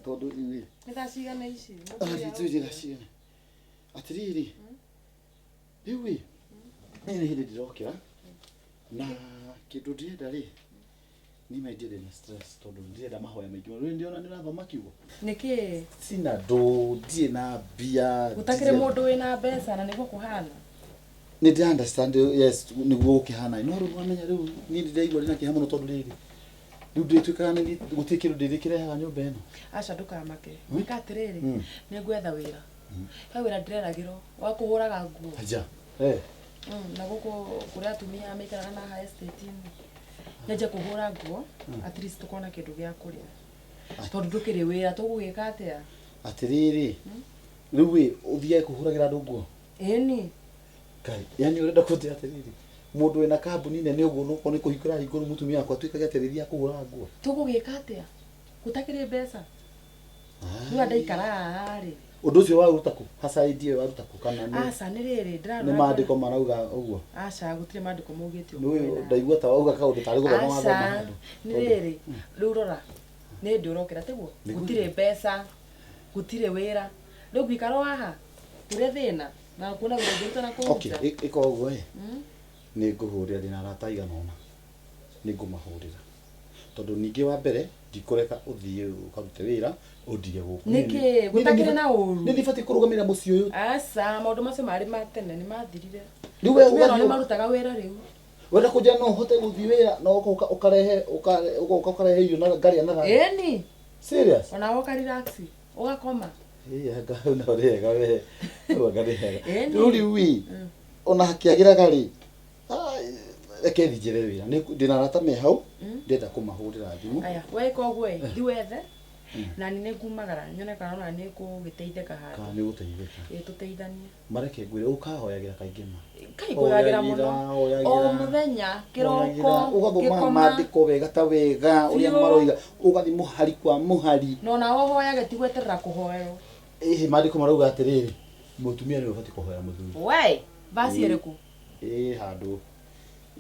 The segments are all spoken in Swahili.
tondu iwi Nĩ thaa cigana ici? tujira cigana atiriri riu wi nĩ hindi ndirokira na kindu ndirenda ri ni maindire na stress tondu ndirenda mahoya maingĩ riu ndiona nĩ ũrathoma kiugo Nĩkĩ? sina ndo ndirĩ na mbia Gutakĩrĩ mũndũ wĩna mbeca na nĩguo kũhana. Nĩ ndĩ understand yes nĩguo gũkĩhana no rĩu wamenya rĩu niĩ ndĩraigua ndĩna kĩeha mũno tondu rĩrĩ rĩu ndĩtuĩkaga nĩ gũtirĩ kĩndũ ndĩrĩkĩrehaga nyũmba ĩno Aca ndũkamake. Wĩka atĩrĩrĩ, nĩngwetha wĩra. He wĩra ndĩreragĩrwo wa kũhũraga nguo. aja Na gũkũ kũrĩa atumia maikaraga na high estate-inĩ. Nĩnje kũhũra nguo, at least tũkona kĩndũ gĩa kũrĩa. Tondu ndũkĩrĩ wĩra tũgũgĩka atĩa? Atĩrĩrĩ rĩu wĩ ũthiaga kũhũragĩra andũ nguo Ĩni. Kai yani ũrenda kũnjĩra atĩrĩrĩ mũndũ wĩna kambuni nene ũguo no kone kũhingũra hingũra mũtumia wakwa atuĩkage atĩrĩria kũhũra nguo Tũgũgĩka atĩa? Gutakĩrĩ mbeca. Rĩu andaikara harĩ. Ũndũ ũcio waruta kũ hasa idea waruta kũ kana nĩ Aca nĩ rĩrĩ ndĩrarora. nĩ maandĩko marauga ũguo Aca gũtirĩ maandĩko maugĩte nĩ ndaigua ta wauga kaũndũ tarĩ gũthoma wathoma handũ nĩ rĩrĩ rĩu rora nĩ ndĩ ũrokĩra tiguo gũtirĩ mbeca gũtirĩ wĩra rĩu ngũikara haha kũrĩa thĩna na kuona wĩra ũngĩruta na kũruta okay ĩka ũguo nĩ ngũhũrĩra ndĩna arata aigana ũna nĩ ngũmahũrĩra tondu ningĩ wa mbere ndikũreka ũthiĩ ũkarute wĩra ũndige gũkũ nĩkĩ gũtakĩrĩ na ũru nĩ ndibatiĩ kũrũgamĩrĩra mũciĩ ũyũ aca maũndũ macio marĩ ma tene nĩ mathirire rĩu we wĩra nĩ marutaga wĩra rĩu wenda kũnjĩra no ũhote gũthiĩ wĩra no ũkarehe ũkarehe irio na ngarĩa na thani ĩni serious ona woka relax ũgakoma hau no rĩega we ngarĩhega rĩu wi ona hakĩagĩraga rĩ reke thijĩre wĩra ndĩna arata me hau ndenda kũmahũrĩra thimũ aya weka ũguo thiĩ wethe na nĩ ngumagara nyone kana ona nĩ kũgĩteithĩka handũ kana nĩ gũteithĩka tũteithanie mareke ngwĩre ũkahoyagĩra kaingĩ ma kaingũyagĩra mũno o mũthenya kĩroko ũgathoma maandĩko wega ta wega ũrĩa maroiga ũgathiĩ mũhari kwa mũhari no na wohoyage ti gweterera kũhoerwo maandĩko marauga atĩrĩrĩ mũtumia nĩ ũbatiĩ kũhoera mũthuri we basi ĩrĩkũ handũ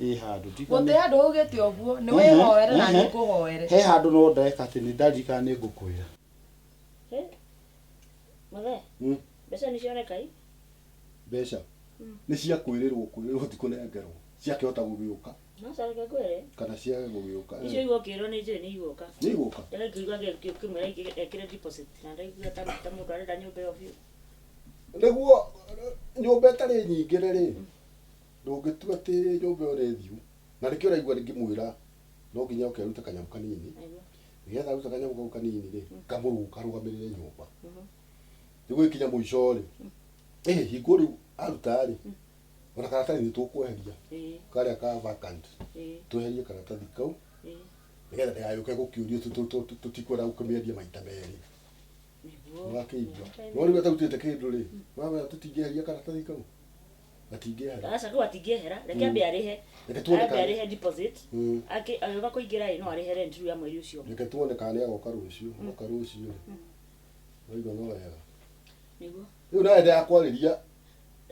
gũtĩ handũ ugĩte ũguo nĩ wĩhoere na nĩ ngũhoere he handũ no ndeka atĩ nĩ ndarikana nĩ ngũkwĩra Mathe mbeca nĩ cioneka mbeca nĩ cia kwĩrĩrwo ti kũnengerwo ciakĩhota gũgĩũka no careke kwere kana ciage gũgĩũka icio igũkĩrwo nĩ njĩrĩ nĩ igũka nĩ igũka ndĩraigua kĩmwĩra ekĩre deposit na ndaigua ta mũndũ arenda nyũmba ĩyo biũ nĩguo nyũmba ĩtarĩ nyingĩ rĩ ndũngĩtua atĩ nyũmba ĩyo nĩ thiũ na nĩkĩo ũraigua ngĩmwĩra no nginya ũkeruta kanyamũ kanini nĩgetha ruta kanyamũ kau kanini rĩ kamũrũ karũgamĩrĩre nyũmba nĩguo ikinya mũico rĩ hingo rĩu aruta rĩ ona karatathi nĩ tũkweheria karĩa ka vacant tweherie karatathi kau nĩgetha ndĩgagĩũke gũkĩũrio tũtikwenda gũkĩmĩendia maita merĩ ũgakĩigua no rĩu atarutĩte kĩndũ rĩ wamenya tũtingĩeheria karatathi kau gatingĩehera aca kau atingĩehera reke ambe arĩhe deposit agĩũka kũingĩra no arĩhe rent rĩu ya mweri ũcio reke tuone kana nĩ agoka rũciũ oka rũciũ waigua no wega nĩguo rĩu nawe ndakwarĩria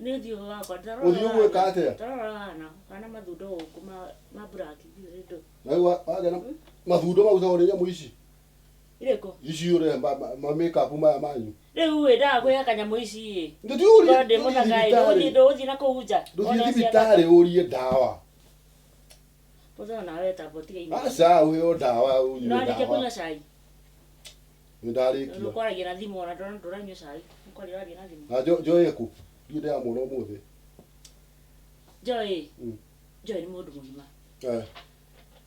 nĩ ũthiũ wakwa ũthiũ gwĩka atĩa ndarora kana mathundo gũkũ ma black rĩndũ nawe wagĩa na mathundo mautagwo nĩ nyamũ ici irĩkũ ici ũre ma makeup maya manyu rĩu ndakwĩra kanyamũ ici ndũthiĩ ndũthiĩ na kũu nja ndũthiĩ thibitarĩ ũrie ndawa ũthona nawe tambo tiga aca ũheo ndawa ũnyue no arĩkia ndawa kũnyua cai nĩndarĩkia nĩũkwaragia na thimũ ona ndũranyua cai nĩkwaria ũraria na thimũ na Joy kũ ndiĩ ndĩramwona ũmũthĩ Joy nĩ mũndũ mũgima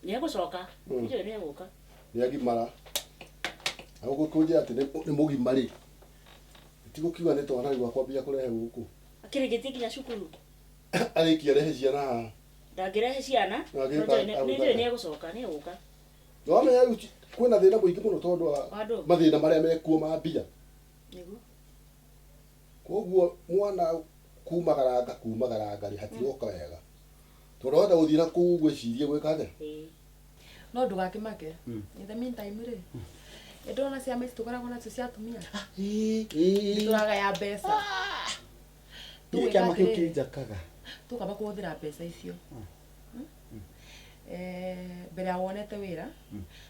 nĩegũcoka Joy nĩegũka nĩagimara agũkũnjĩra atĩ nĩ mũgima rĩ tigũkiuga nĩ twana gwakwa mbia kũrehe gũkũ akĩrĩkĩtie nginya cukuru arĩkia rehe ciana haha ndangĩrehe ciana Joy nĩegũcoka nĩegũka nĩwamenya rĩu kwĩna thĩna mũingĩ mũno tondũ wa mathĩna marĩa mekuo ma mbia nĩguo koguo mwana kumagaranga rĩ hatiroka wega tondũ hota gũthiĩ na kũu gwĩcirie gwĩka atĩa no ndũgakĩmake in the meantime rĩ ndona ciama ici tũkoragwo nacio cia atumia nĩtũragaya mbeca kĩama kĩu kĩnjakaga tũkamba kũhũthĩra mbeca icio mbere ya wonete wĩra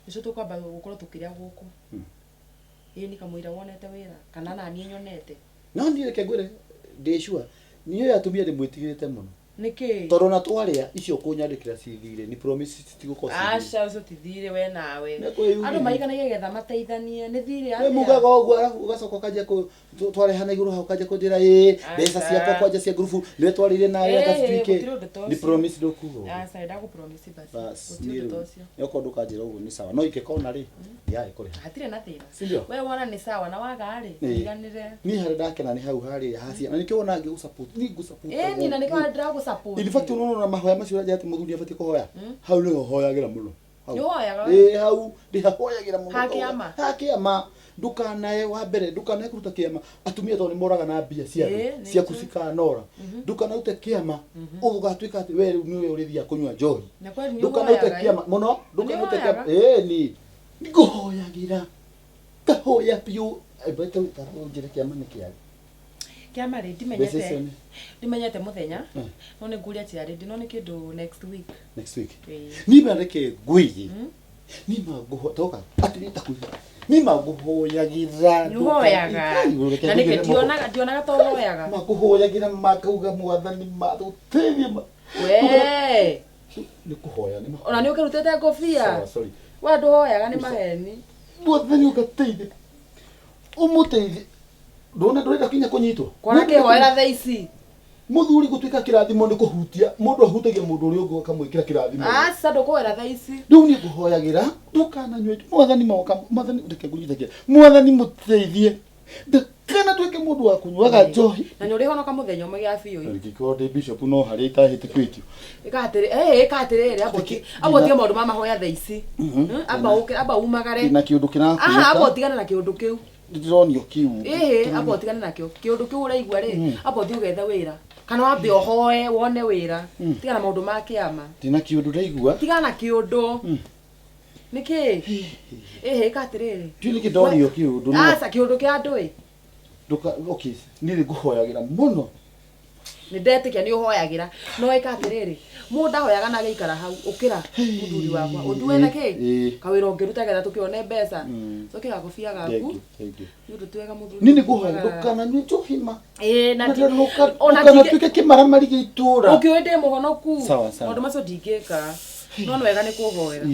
nĩcio tũkwamba gũkorwo tũkĩrĩa gũkũ ni kamwira wonete wira kana nani nyonete no ni reke ngwire ndicua niyo atumia ndi mwitigirite muno niki toro na twaria icio kunyandikira cithire ni promise citiguko acha ucio tithire we nawe andu maiganagia getha mateithanie ni thire we mugaga oguo arafu ugacoka kaja ku twarehana iguru hau kaja kundira mbeca ciakwa kwanja cia grupu ni twarire nawe akacituike ni promise ndukugo acha ndaku promise basi yoko ndukanjira uguo ni sawa no ikekona ri ya ikore hatire na thina sindio we wona ni sawa na waga ri iganire ni hari ndakena ni hau hari hacia na nikiona ngi gusupport ni gusupport ni na nikiona ndira support in fact unaona mahoya macio uraje ati muthuri abati kuhoya hau ni hoyagira muno yoyaga hau ndi hoyagira muno hakiama ndukanae wa mbere ndukanae kuruta kiama atumia to ni moraga na mbia cia kusika nora ndukanae ute kiama ugatuika ati we ni urithia kunywa njohi ndukanae ute kiama muno ndukanae ute kiama ni nguhoyagira kahoya piu ebeto tarunjire kiama ni kiaga kiama ri ndimenyete muthenya no ni nguria tia ri no ni kindu next week ni bareke ngwiji ni maguhotoka atirita kuja ni maguhoyagira nuhoyaga na ni ndionaga to hoyaga maguhoyagira makauga mwathani matutethie we ni kuhoya ni ona ni ukirutete ngofia wa nduhoyaga ni maheni mwathani ugateithia umuteithie ndona ndorenda kinya kunyitwo kwana kihoera tha ici muthuri gutuika kirathimo ni kuhutia mundu ahutagia mundu uri ungi akamwikira kirathimo aca ndukwera tha ici riu ni nguhoyagira ndukananywe mwathani maoka mwathani ndeke nguritagia mwathani muteithie ndakana tweke mundu wa kunywaga njohi na ni uri honoka muthenya umwe gia biu ngikoro de bishop no hari itahitikitio ikatirire abotie maundu ma mahoya tha ici aba umagare na kiundu kinakuka abotigana na kiundu kiu ndironio kiu abotigana nakio kiundu kiu uraigua ri abotie ugetha wira kana wambe ohoe wone wira tigana maundu ma kiama tina kiundu ndaigua tigana kiundu niki ikatirire tuli kidonio kiundu aca kiundu kia ndui nduka okay nili nguhoyagira muno ni ndetikia ni uhoyagira no ikatiriri mundu ahoyaga na geikara hau ukira muthuri wakwa undu wena ki kawira ungiruta getha tukione mbeca tukira kofia gaku ndu twega muthuri nini nguhoya ndukana ni njohima na ona tuke kimaramari gitura ukiwende muhonoku sawa sawa ndu maco ndingika no wega ni kuhoera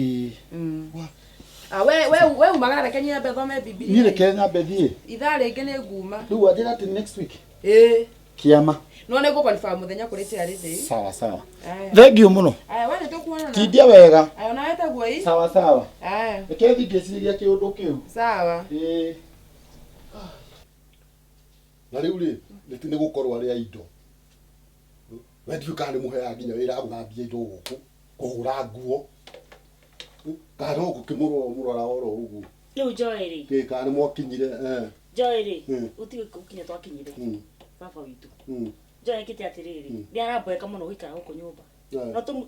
we umagara reke nyambe thome Biblia ni reke nyambe thie ithaa ringi ni nguma riu athira ati next week kiama no ne go confirm muthenya kuri tiari thi sawa sawa thengio muno aya wale tukuona tindia wega aya na eta guai sawa sawa aya reke thingeciria kiundu kiu sawa na riu ri ni gukorwo ari aindo we ndiu kana muhea nginya wira guthambia indo guku kuhura nguo kana gukimurwo murora oro ugu riu Joeri ke kana mwakinyire Joeri uti ukinya twakinyire baba witu Joeri kiti atiriri ndi araboeka muno gwikara guku nyumba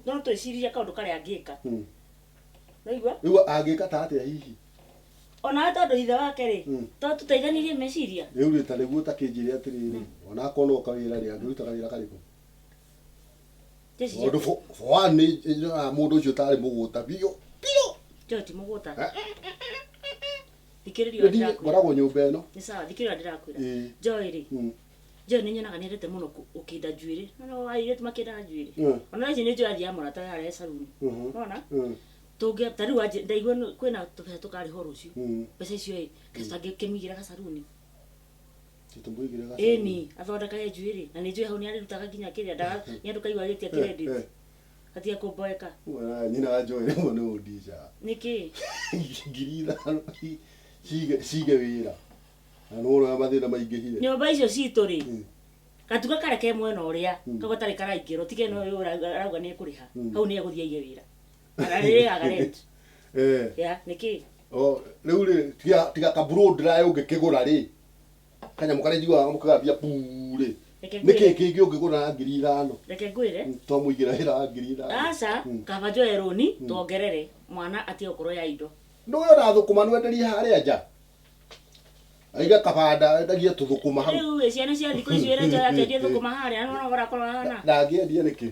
no twiciria kaundu kari angika naigua riu angika ta atia hihi ona tondu ithe wake ri to tuteithanirie meciria riu ri ta riguo ta kinjire atiriri ona akono kawira ri angiruta kawira kariku mundu foani mundu ucio tari muguta bio Joti muguta thikiririo ndira baragwo nyumba ino ni sawa thikiririo ndirakwira Joeri Joeri ni nyonaga nirete muno ukinda njuiri no aire tumakenda njuiri ona ici ni njuari ya murata ya re saluni unaona tuge tari waje ndaigua kwina tupesa tukari ho rucio pesa icio kasange kemigira ka saluni titumbuigira ka ni athondeka ye njuiri na ni njui hau ni ari rutaga nginya kiria ndaga ni andu kaigua gitia credit atia kuboeka nyina ajoe muno ndija niki ngirira sige wira na no mathina maingihire nyumba icio citu ri katuga kareke mwena uria kagotari karaingiro tige no arauga ni kuriha hau ni eguthia ige wira ararire agarent ya niki riu ri tiga ka bro dry ungikigura ri kanyamu kare njigwa mukagambia pure niki kingi ungigura 5,000 reke ngwire to muigira hira 5,000 aca kaba Joeroni tuongerere mwana atie ukoro ya indo nduyo na thukuma nwenderie haria nja aiga kabanda ndagia tuthukuma hau riu ciana cia thikũ icio ĩrĩa Joe akendia thukuma harĩa no ũrakorwo hana ndangĩendia nĩkĩ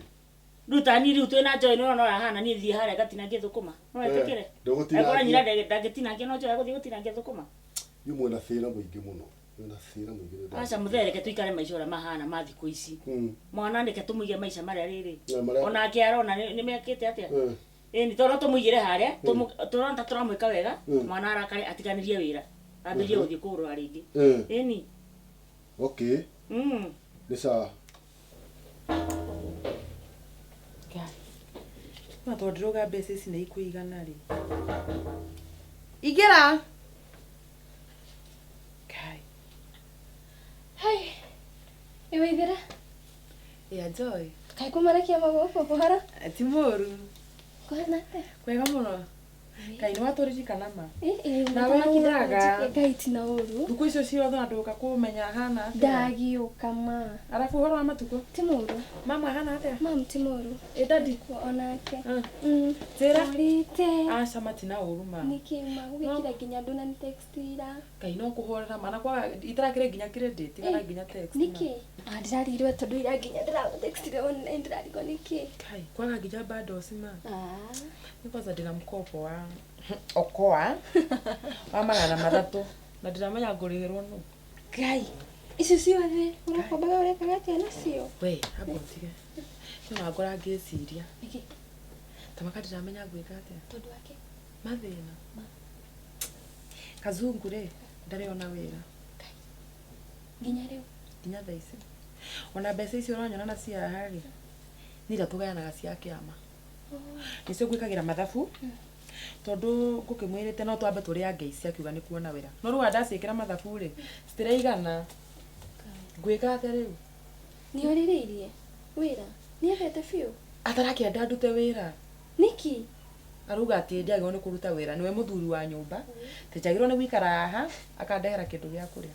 rutani riu twĩna Joe no hana niĩ thiĩ harĩa gatinangie thukuma no etĩkĩre ekora nyina ndangĩtinangia no Joe agũthiĩ gũtinangia thukuma yu mwena thina muingi muno mwena thina muingi acha muthereke tuikare maisha ora mahana ma thiku ici mwana ndeke tumuige maisha maria riri ona akiarona ni mekite atia ni toro tumuigire haria turonta turamwika wega mwana arakare atiganirie wira ambirie uthie kurwa ringi ni okay ni sawa na tondroga mbeca ici nĩ ikuigana ri igera kai hai iwe igera ya Joy kai kumarakia magoko kuhara ti moru kwana kwega muno kai no atoririkana ma nawe nuraga gaiti na uru thuku icio ciothe nduka kumenya hana ndagiuka ma arafu horo wa matuko ti muru mama hana atia mam ti muru dadi onake tera rite aca matina uru ma niki magukira ginya nduna ni text ira kai no kuhorera mana kwa itarakire ginya credit kana ginya text niki ndirarirwe tondu ira ginya ndira text ira on ndirariko niki kai kwaga ginya bado sima ni kwanza ndina mkopo wa okoa wa magana mathatu na ndiramenya ngurihirwo no gai icio ciothe urakombaga urekaga atia nacio we abutige no ngora ngiciria tamaka ndiramenya gwika atia tondu wake mathina kazungu re ndariona wira ginya riu ginya thaici ona mbeca icio uranyona na cia hari nira tugayanaga cia kiama nicio gwikagira mathabu tondu ngukimwirite no twambe turia ngeici akiuga ni kuona wira no ruwa ndacikira mathabu ri citiraigana gwika atia riu ni oririirie wira ni avete fiu atarakienda ndute wira niki aruga ati ndiagirwo ni kuruta wira niwe muthuri wa nyumba tijagirwo ni gwikara haha akandehera kindu gia kuria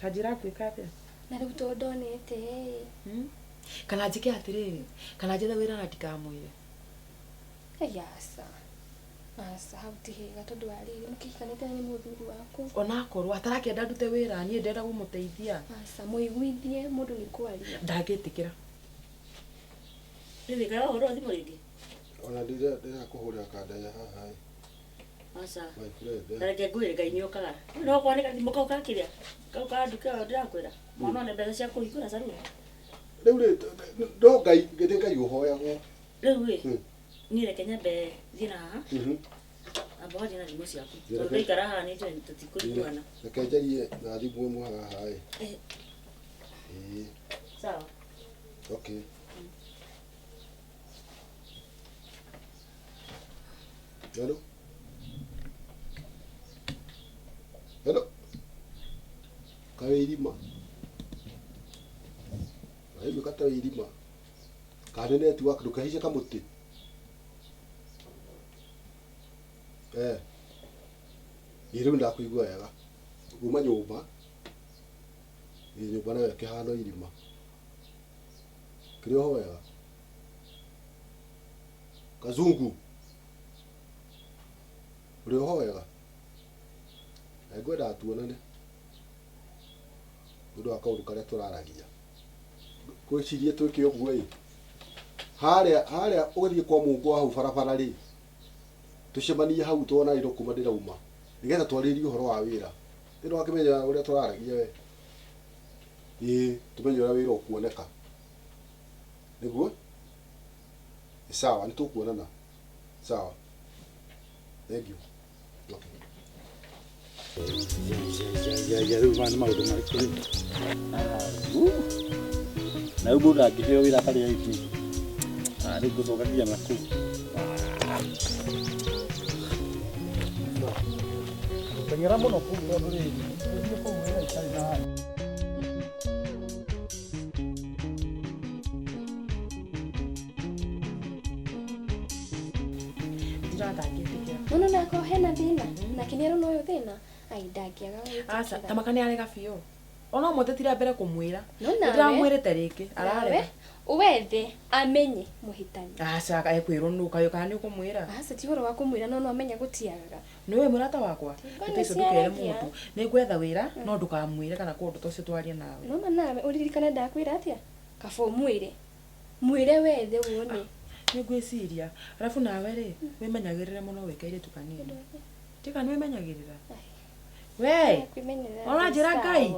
tanjira gwika atia na riu to ndonete kana njike atiriri kana njethe wira na ndikamwire yasa asa hautihiga tondu ariri mukihikanite ni muthuri waku ona akorwo atarakienda ndute wira nie ndenda gumuteithia asa muiguithie mundu ni kwaria ndagitikira ni gara horo thimu ringi ona ndira kuhurira kandanya haha acha my friend ndareke ngwire ngai ni okaga no kwanika thimu kau kakiria kau ka nduka ndirakwira mwana ne mbeca cia kuhingura saruni riu ri ndo ngai ngende ngai uhoyagwo riu ri ni reke nyambe thina haha amba wathi na thimu ciaku tondu ndaikara haha ni njoi tutikũiguana reke njarie na thimu ĩmwe haha sawa okay hello hello kawe irima ayo kata irima kane network ndukahice kamuti iriu ndakuigua wega uma nyumba nyumba nayo kihano irima kiri ho wega kazungu uri ho wega ngwenda tuonane ndu akaundu karia turaragia gwicirie twike uguo haria ugathie kwa mungu hau barabara ri tucemanie hau tuona indo kuma ndirauma nigetha twaririe uhoro wa wira ndio wakimenya uria turaragia we tumenye uria wira ukuoneka niguo sawa ni tukuonana sawa thank you ya riu maundu marikũ na rĩu mũndũ angĩheo wĩra atarĩ aingĩ rĩu ngũcokagia nakũu teng'era mũno kũu tondũ rĩrĩ gũthiĩ kũu wĩra itarĩ na hali Nono nako hena thina na kinero noyo thina ai ndakiaga aca tamakani arega biyo ona mwetetira mbere kumwira nawe ndiramwirite riki ararega uwethe amenye muhitani aca ekwirwo nuka yo kana ukumwira aca ti horo wa kumwira no amenya gutiagaga niwe murata wakwa utico ndukere mundu ni gwetha wira no ndukamwire kana kundu tocio twaria nawe no nawe uririkana ndakwira atia kaba umwire mwire wethe wone ni gwiciria arafu nawe ri wimenyagirire muno wikaire tukanini tika ni wimenyagirira We. Ona njira Ngai.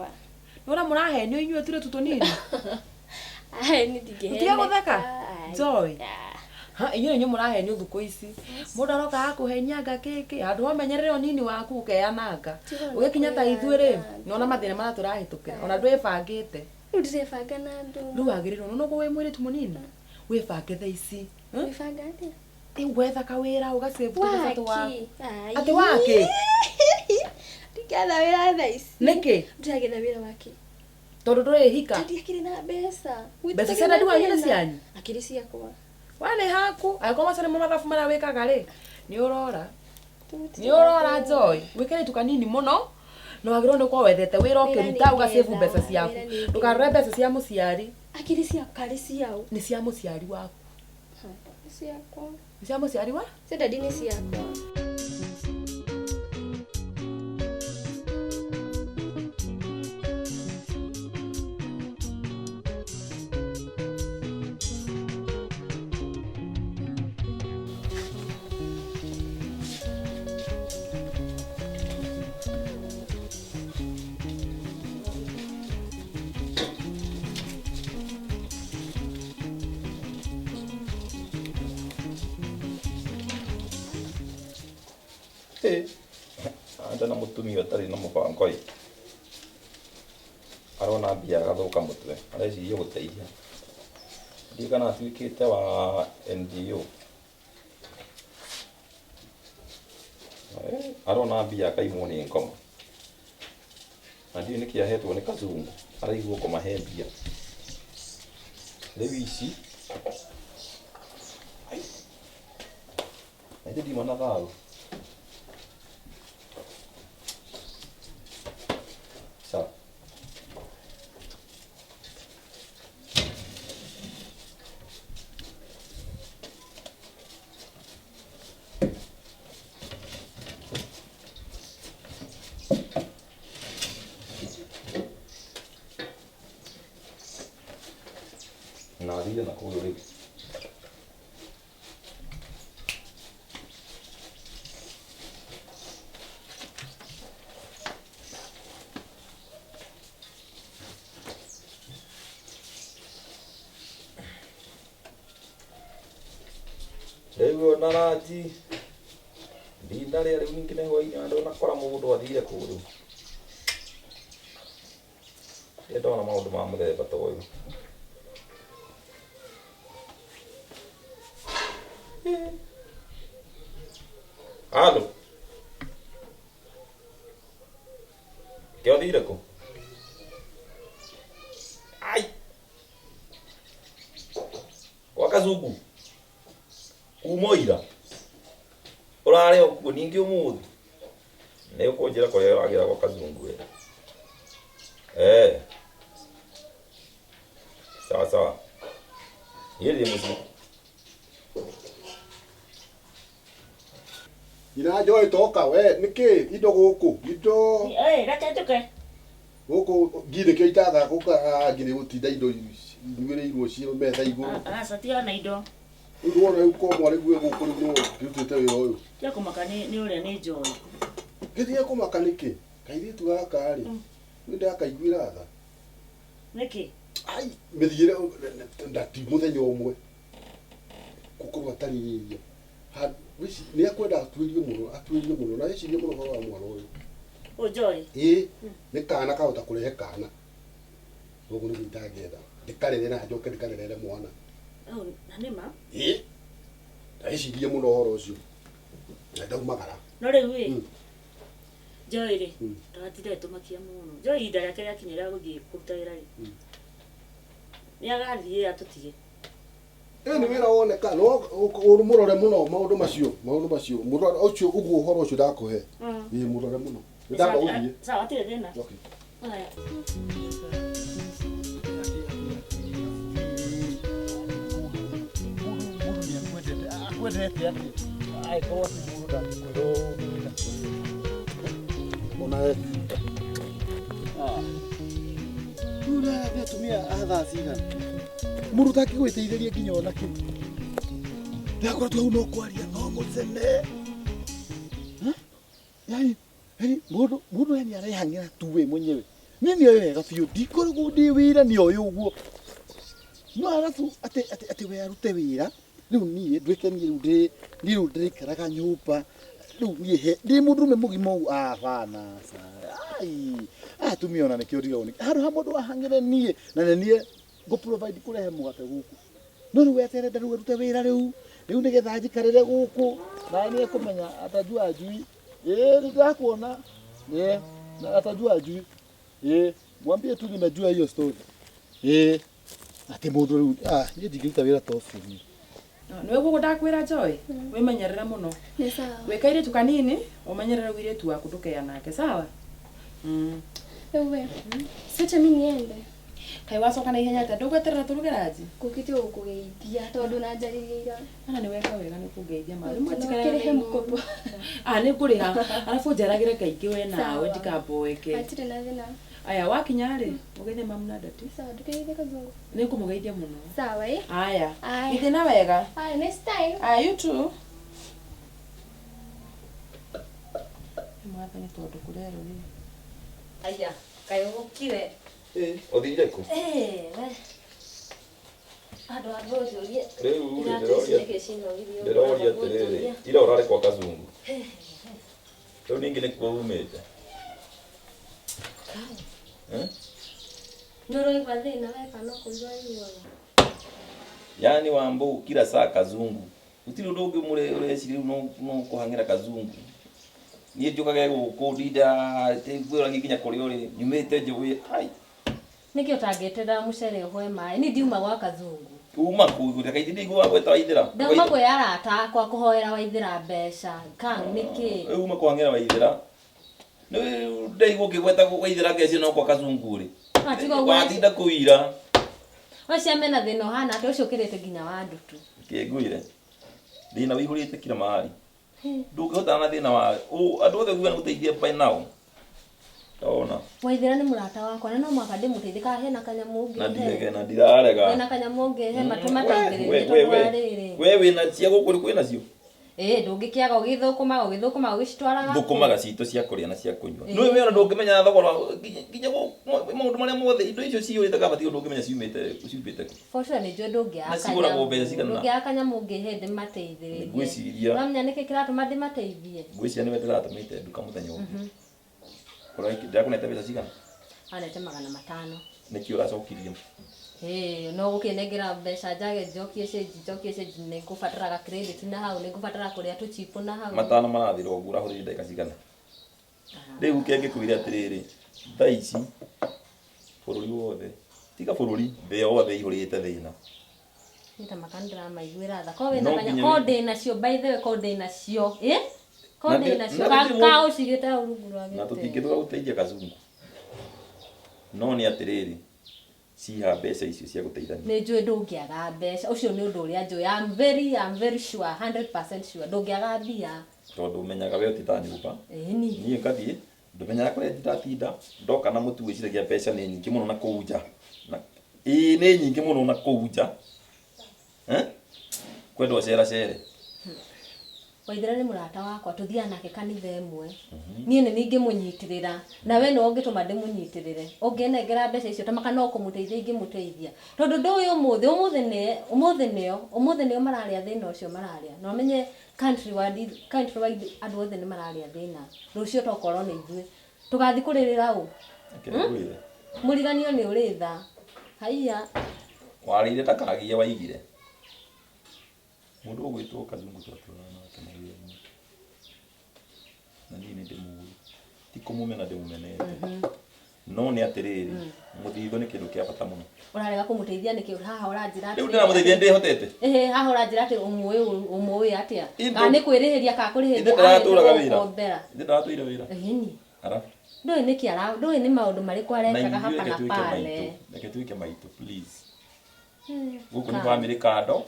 Nora mũrahenio inyuĩ tire tutonini. Ai ni dige. Tiga gutheka. Joy. Ha inyuĩ nĩ mũrahenio thukũ ici. Mũndũ aroka akũhenia ngakeke. Andũ amenyerere nini waku ukeananga. Ũgĩkinya ta ithuĩ rĩ, nona mathĩna mara tũrahĩtũkĩra. Ona ndwĩbangĩte. Ndĩrebanga na andũ. Rĩu wagĩrĩirwo no gwe mwĩrĩ tu mũnini. Wĩbange thaa ici. Wĩbanga atĩa? Gwetha kawĩra ũgasave tũmbeca twaku. Atĩ wake? Ndigetha wĩra thaa ici. Nĩkĩ? Ndĩragetha wĩra wake. Tondũ ndũrĩhika. Ndiakĩrĩ na mbeca. Mbeca cia nani wanyu nĩ cianyu? Akĩrĩ ciakwa. Wane haku, angĩkorwo macio nĩmo mathabu marĩa wĩkaga rĩ, nĩ ũrora Joy. Wĩkĩre tu kanini mũno, na wagĩrĩirwo nĩ gũkorwo wethete wĩra ũkĩruta ũgasave mbeca ciaku. Ndũkarore mbeca cia mũciari. Akĩrĩ ciakwa karĩ ciao. Nĩ cia mũciari waku. Nĩ ciakwa. Nĩ cia mũciari wa? Cia dadi nĩ ciakwa. Anda na mutumia utari na mubango ĩ arona mbia agathuka mutwe areciria guteithia ndi kana atuĩkĩte wa NGO arona mbia akaimwo nĩ ngoma na ndiũ nĩkĩ ahetwo nĩ kazungu araigwo kũmahe mbia rĩu ici na ithe ndima na thayũ sawa na thire na kũgũrũ rĩu rĩu ona ranji ndinda rĩa rĩu ningĩ nĩ hwainĩ andũ nakora mũndũ athire kũu rĩu nĩ ndona maũndũ ma mũthemba ta ũyũ halo kĩ ũthire kũ ai gwa kazungu kuma ira ũrarĩ o kuo ningĩ ũmũthĩ nĩ ũkũnjĩra kũrĩa ũragĩra gwa kazungu sawa sawa yeye mũciĩ ina Joy toka we niki indo gũkũ indo reke njuke gũkũ ngire kĩ itatha gũka ngire gũtinda indo inyuĩrĩirwo cio metha igũrũ aca tiona indo rĩu wona rĩu ko mwarĩ guo gũkũ rĩu no ndutĩte wĩra ũyũ tia kũmaka nĩ ũrĩa nĩ Joy gĩthiĩ kũmaka nĩkĩ kairĩtu gaka rĩ nĩ ndakaiguĩra tha nĩkĩ ai mĩthiĩre ndati mũthenya ũmwe gũkorwo atarĩ irio nĩ akwenda atuĩrio mũno na ecirie mũno ũhoro wa mwana ũyũ Joy nĩ kana kahota kũrehe kana ũguo nĩguo itangĩenda ndĩkarere na njoke ndĩkarerere mwana na nĩ ma ecirie mũno ũhoro ũcio na ndaumagara no rĩu Joy rĩ ndatinda tũmakia mũno Joy ihinda rĩake rĩakinya rĩa gũthiĩ kũruta wĩra rĩ nĩ agathiĩ atũtige nĩ wĩra woneka no mũrore mũno maũndũ macio mũrore ũcio ũguo ũhoro ũcio ndakũhe mũrore mũno nĩ ndamba gũthiĩ sawa tirĩ thĩna akwendete atĩ angĩkorwo atĩ mũndũ ndangĩkwĩrwo ona rĩu nĩ atumia a thaa cigana mũndũ ũtangĩgwĩteithĩria nginya ona kĩ ndakoretwo hau no kwaria no mũcene yani Yaani mundu yani arehangira tu we mwenyewe. Nini wega biũ ndikoragwo ndĩ wĩra nĩ ũyũ ũguo. No arabu ati we arute wĩra rĩu niĩ nduĩke niĩ rĩu ndĩikaraga nyũmba rĩu niĩ ndĩ mũndũrume mũgima ũguo bana ai atumia ona nĩkĩo ndigagwo handũ ha mũndũ ahang'ĩre niĩ na niĩ ngũ provide kũrehe mũgate gũkũ no rĩu weterere rĩu arute wĩra rĩu nĩgetha njikarĩre gũkũ na niĩ kũmenya atajua ajui nitakuona na atajua ajui mwambie tu nimejua hiyo story ati mundu riu ni ndingĩruta wĩra ta ũcio ni niwe gugu ndakwĩra Joy wimenyerera muno ni sawa wikaire tu kanini umenyerere wire tu waku ndukeya nake sawa ewe sicha mimi niende kai wacoka na ihenya ta ndũgweterera tũrugeraji kukite ũkũgeithia tondũ na njarĩrĩira ana ni weka wega ni kũgeithia mari mwatikare mkopo ni ngũrĩha arabu njaragĩre kaingĩ we nawe ndikamboeke atire na thina aya wakinya rĩ ũgeithie mamu na dati sawa ndugeithie Kazungu ni ngũmũgeithia muno sawa aya ithe na wega next time you too mwathani tondũ kũrero rĩ aya kaĩ ũkire Othire ku? Andũ athũthũrie. Rĩu ndĩroria atĩrĩrĩ, ira ũrarĩ kwa Kazungu. Rĩu ningĩ nĩkuo umĩte. Ndũroigua thĩna weka no kũigua inyuothe. Yani Wambu kila saa Kazungu. Gũtirĩ ũndũ ũngĩ ũreciria no kũhang'ĩra Kazungu. Niĩ njũkaga gũkũ ndinda ngwĩra nginya kũrĩa ũrĩ nyumĩte njũĩ ai Niki utagĩterera mũcere ũhwe maĩ ni ndiuma gwa Kazungu uma kũigũra kaingĩ ndigwa gweta Waithĩra ndauma kwĩ arata akwa kũhoera Waithĩra mbeca niki uma kwang'ĩra Waithĩra nĩ ndaigua ũkĩgweta Waithĩra ngeci no kwa Kazungu rĩ watinda kũira wacia mena thĩna ũhana atĩ ũcio ũkĩrĩte nginya wa ndutu kĩngũire thĩna wĩihũrĩte kila mahali ndũngĩhotana na thĩna wa andũ othe gũa gũteithia by now ona Waithĩra nĩ mũrata wakwa na no mwaka ndĩmũteithie kana hena kanyamũ ũngĩhe na ndirarega hena kanyamũ ũngĩhe matũmateithĩrĩrie we wĩna cia gũkũ kwĩna cio ndũngĩkĩaga ũgĩthũkũmaga ũgĩcitwaraga thũkũmaga citũ cia kũrĩa na cia kũnyua nĩ we ona ndũngĩmenya thogora nginya maũndũ marĩa mothe indo icio ciũrĩte kabati ndũngĩmenya ciumĩte Fosha nĩ njũĩ ndũngĩaka kanyamũ ũngĩhe ndĩmateithĩrĩrie ngwĩciria ũramenya nĩkĩ kĩratũma ndĩmateithie ngwĩciria nĩwe ndĩratũmĩte nduka mũthenya ũmwe ndakunete mbeca cigana anete 500 nĩkĩ ũracokirie no gũkĩnengera mbeca njage njokie cenji nĩ ngũbataraga credit na hau nĩ ngũbatara kũrĩa tũchipo na hau matano marathira ũguo ũrahũthĩra ndagĩka cigana rĩu kĩngĩkwĩra atĩrĩrĩ thaa ici bũrũri wothe tiga bũrũri thĩ yothe ihũrĩte thĩna nita makandira maiguĩra tha ko ndĩ nacio by the way ko ndĩ nacio ko ndĩ nacio ka ũcigĩte hau rungu rwa gĩtĩ na tũtingĩtũra gũteithia Kazungu no nĩ atĩrĩrĩ ciha mbeca icio cia gũteithania nĩ njũĩ ndũngĩaga mbeca ũcio nĩ ũndũ ũrĩa njũĩ I'm very sure 100% sure ndũngĩaga mbia tondũ ũmenyaga we ũtita nyũmba niĩ ngathiĩ ndũmenyaga kũrĩa ndĩratinda ndoka na mũtu wĩciragia mbeca nĩ nyingĩ mũno na kũu nja nĩ nyingĩ mũno na kũu nja kwendwo cere Waithĩra nĩ mũrata wakwa tũthiaga nake kanitha ĩmwe niĩ nĩ ingĩmũnyitĩrĩra na we no ũngĩtũma ndĩmũnyitĩrĩre ũngĩnengera mbeca icio ta makana ũkũmũteithia ingĩmũteithia tondũ ndũĩ ũmũthĩ nĩo mararĩa thĩna ũcio mararĩa na ũmenye country wide andũ othe nĩ mararĩa thĩna rũcio tokorwo nĩ ithuĩ tũgathi kũrĩrĩra ũ mũriganio nĩ ũrĩ tha haiya warĩire ndakagia waigire mũndũ ũgwĩtwo Kazungu twatũrana nake mawĩra-inĩ na niĩ nĩ ndĩmũĩ ti kũmũmena ndĩmũmenete no nĩ atĩrĩrĩ mũthithũ nĩ kĩndũ kĩa bata mũno ũrarega kũmũteithia nĩkĩ haha ũranjĩra rĩu ndĩramũteithia ndĩhotete haha ũranjĩra atĩ ũmũĩ atĩa kana nĩ kwĩrĩhĩria kana kũrĩhĩria ndĩratũraga wĩra ndĩratũire wĩra ndũĩ nĩ maũndũ marĩkũ arekaga hapa na pale reke tuĩke maitũ please gũkũ nĩ bamĩrĩ kando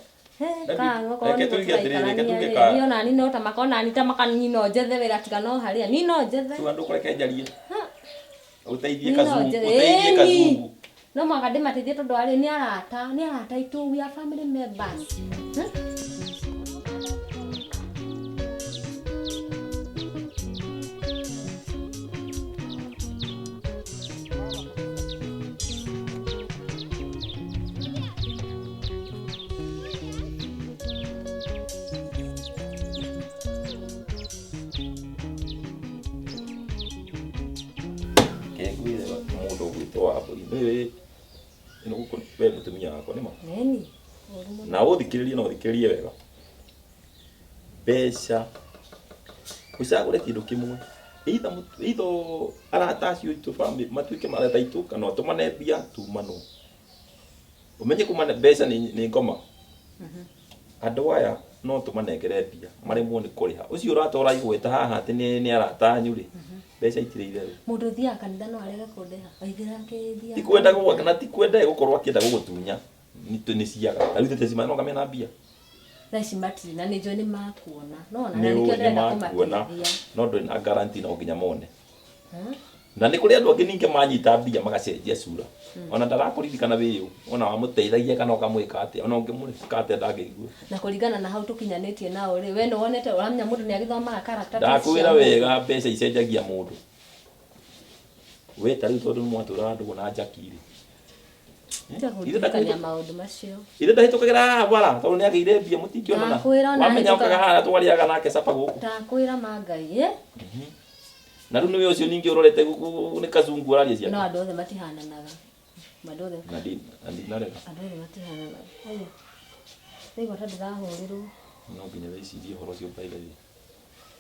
niona nino ta makona ta makanino njethe wĩra tiga no harĩa nino njethe tu andũ kũreke njarie ũteithie Kazungu no mwaka ndĩmateithie tondũ arĩ nĩ arata itu we are family members wewe ino guko we mutumia wako nimo neni na uthikiririe no uthikiririe wega besha usagure kindu kimwe itho aratacio itu family matuike mareta itu kana tumane bia tumano umenye kumane besha ni ngoma andu aya no tumanengere bia maremwo ni kuriha ucio uratora igweta haha ati ni aratanyu ri besha itire ithere mundu thia kanitha no arega kundeha oigira ngithia tikwenda gwa kana tikwenda gukorwo akienda gugutunya ni ciaga arute tecima no kamena bia thaici matiri na nĩnjũĩ nĩ makuona nona na nĩkĩo ndĩrenda kũmateithia no ndũrĩ na guarantee no nginya mone na nĩ kũrĩ andũ angĩ ningĩ manyita mbia magacenjia cura ona ndarakũririkana wĩyũ ona wamũteithagia kana ũkamwĩka atĩa ona ũngĩmwĩka atĩa ndangĩigua na kũringana na hau tũkinyanĩtie nao rĩ we nĩwonete ũramenya mũndũ nĩagĩthomaga karatathi ndakwĩra wega mbeca icenjagia mũndũ we tarĩu tondũ mwatũra andũ na njakiri ndakũririkania maũndũ macio ithe ndahĩtũkagĩra bara tondũ nĩagĩire mbia mũtingĩonana wamenya ũkaga haha twarĩaga nake capa gũkũ ndakwĩra mangai na rĩu nĩwe ũcio ningĩ ũrorete gũkũ nĩ kazungu ũraria ciake no andũ othe matihananaga andũ othe matihananaga ndaigua ta ndĩrahũrĩrwo no nginya wĩcirie ũhoro ũcio mbaigari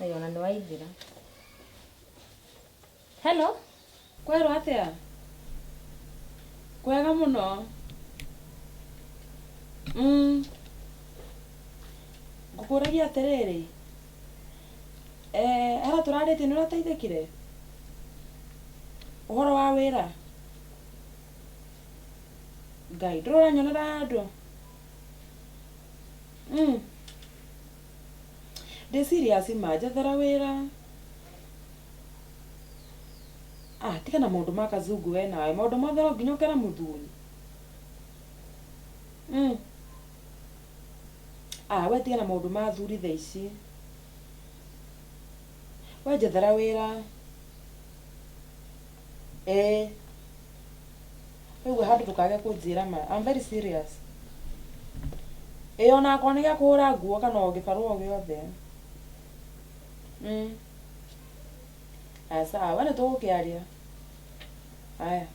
ayo ona nĩwaithĩra hello kwerwo atĩa kwega mũno ngũkũragia atĩrĩrĩ ara tũrarĩtie nĩ ũrateithĩkire ũhoro wa wĩra ngai ndũranyonera handũ ndĩ serious ma njethera wĩra tiga na maũndũ ma kazungu we nawe maũndũ mothe no nginya ũkera mũthuri we tiga na maũndũ ma thuri thaa ici we njethera wĩra ũguo handũ ndũkage kũnjĩra ma I'm very serious ona akorwo nĩ gĩa kũhũra nguo kana o gĩbarũa o gĩothe sawa we nĩ tũgũkĩaria aya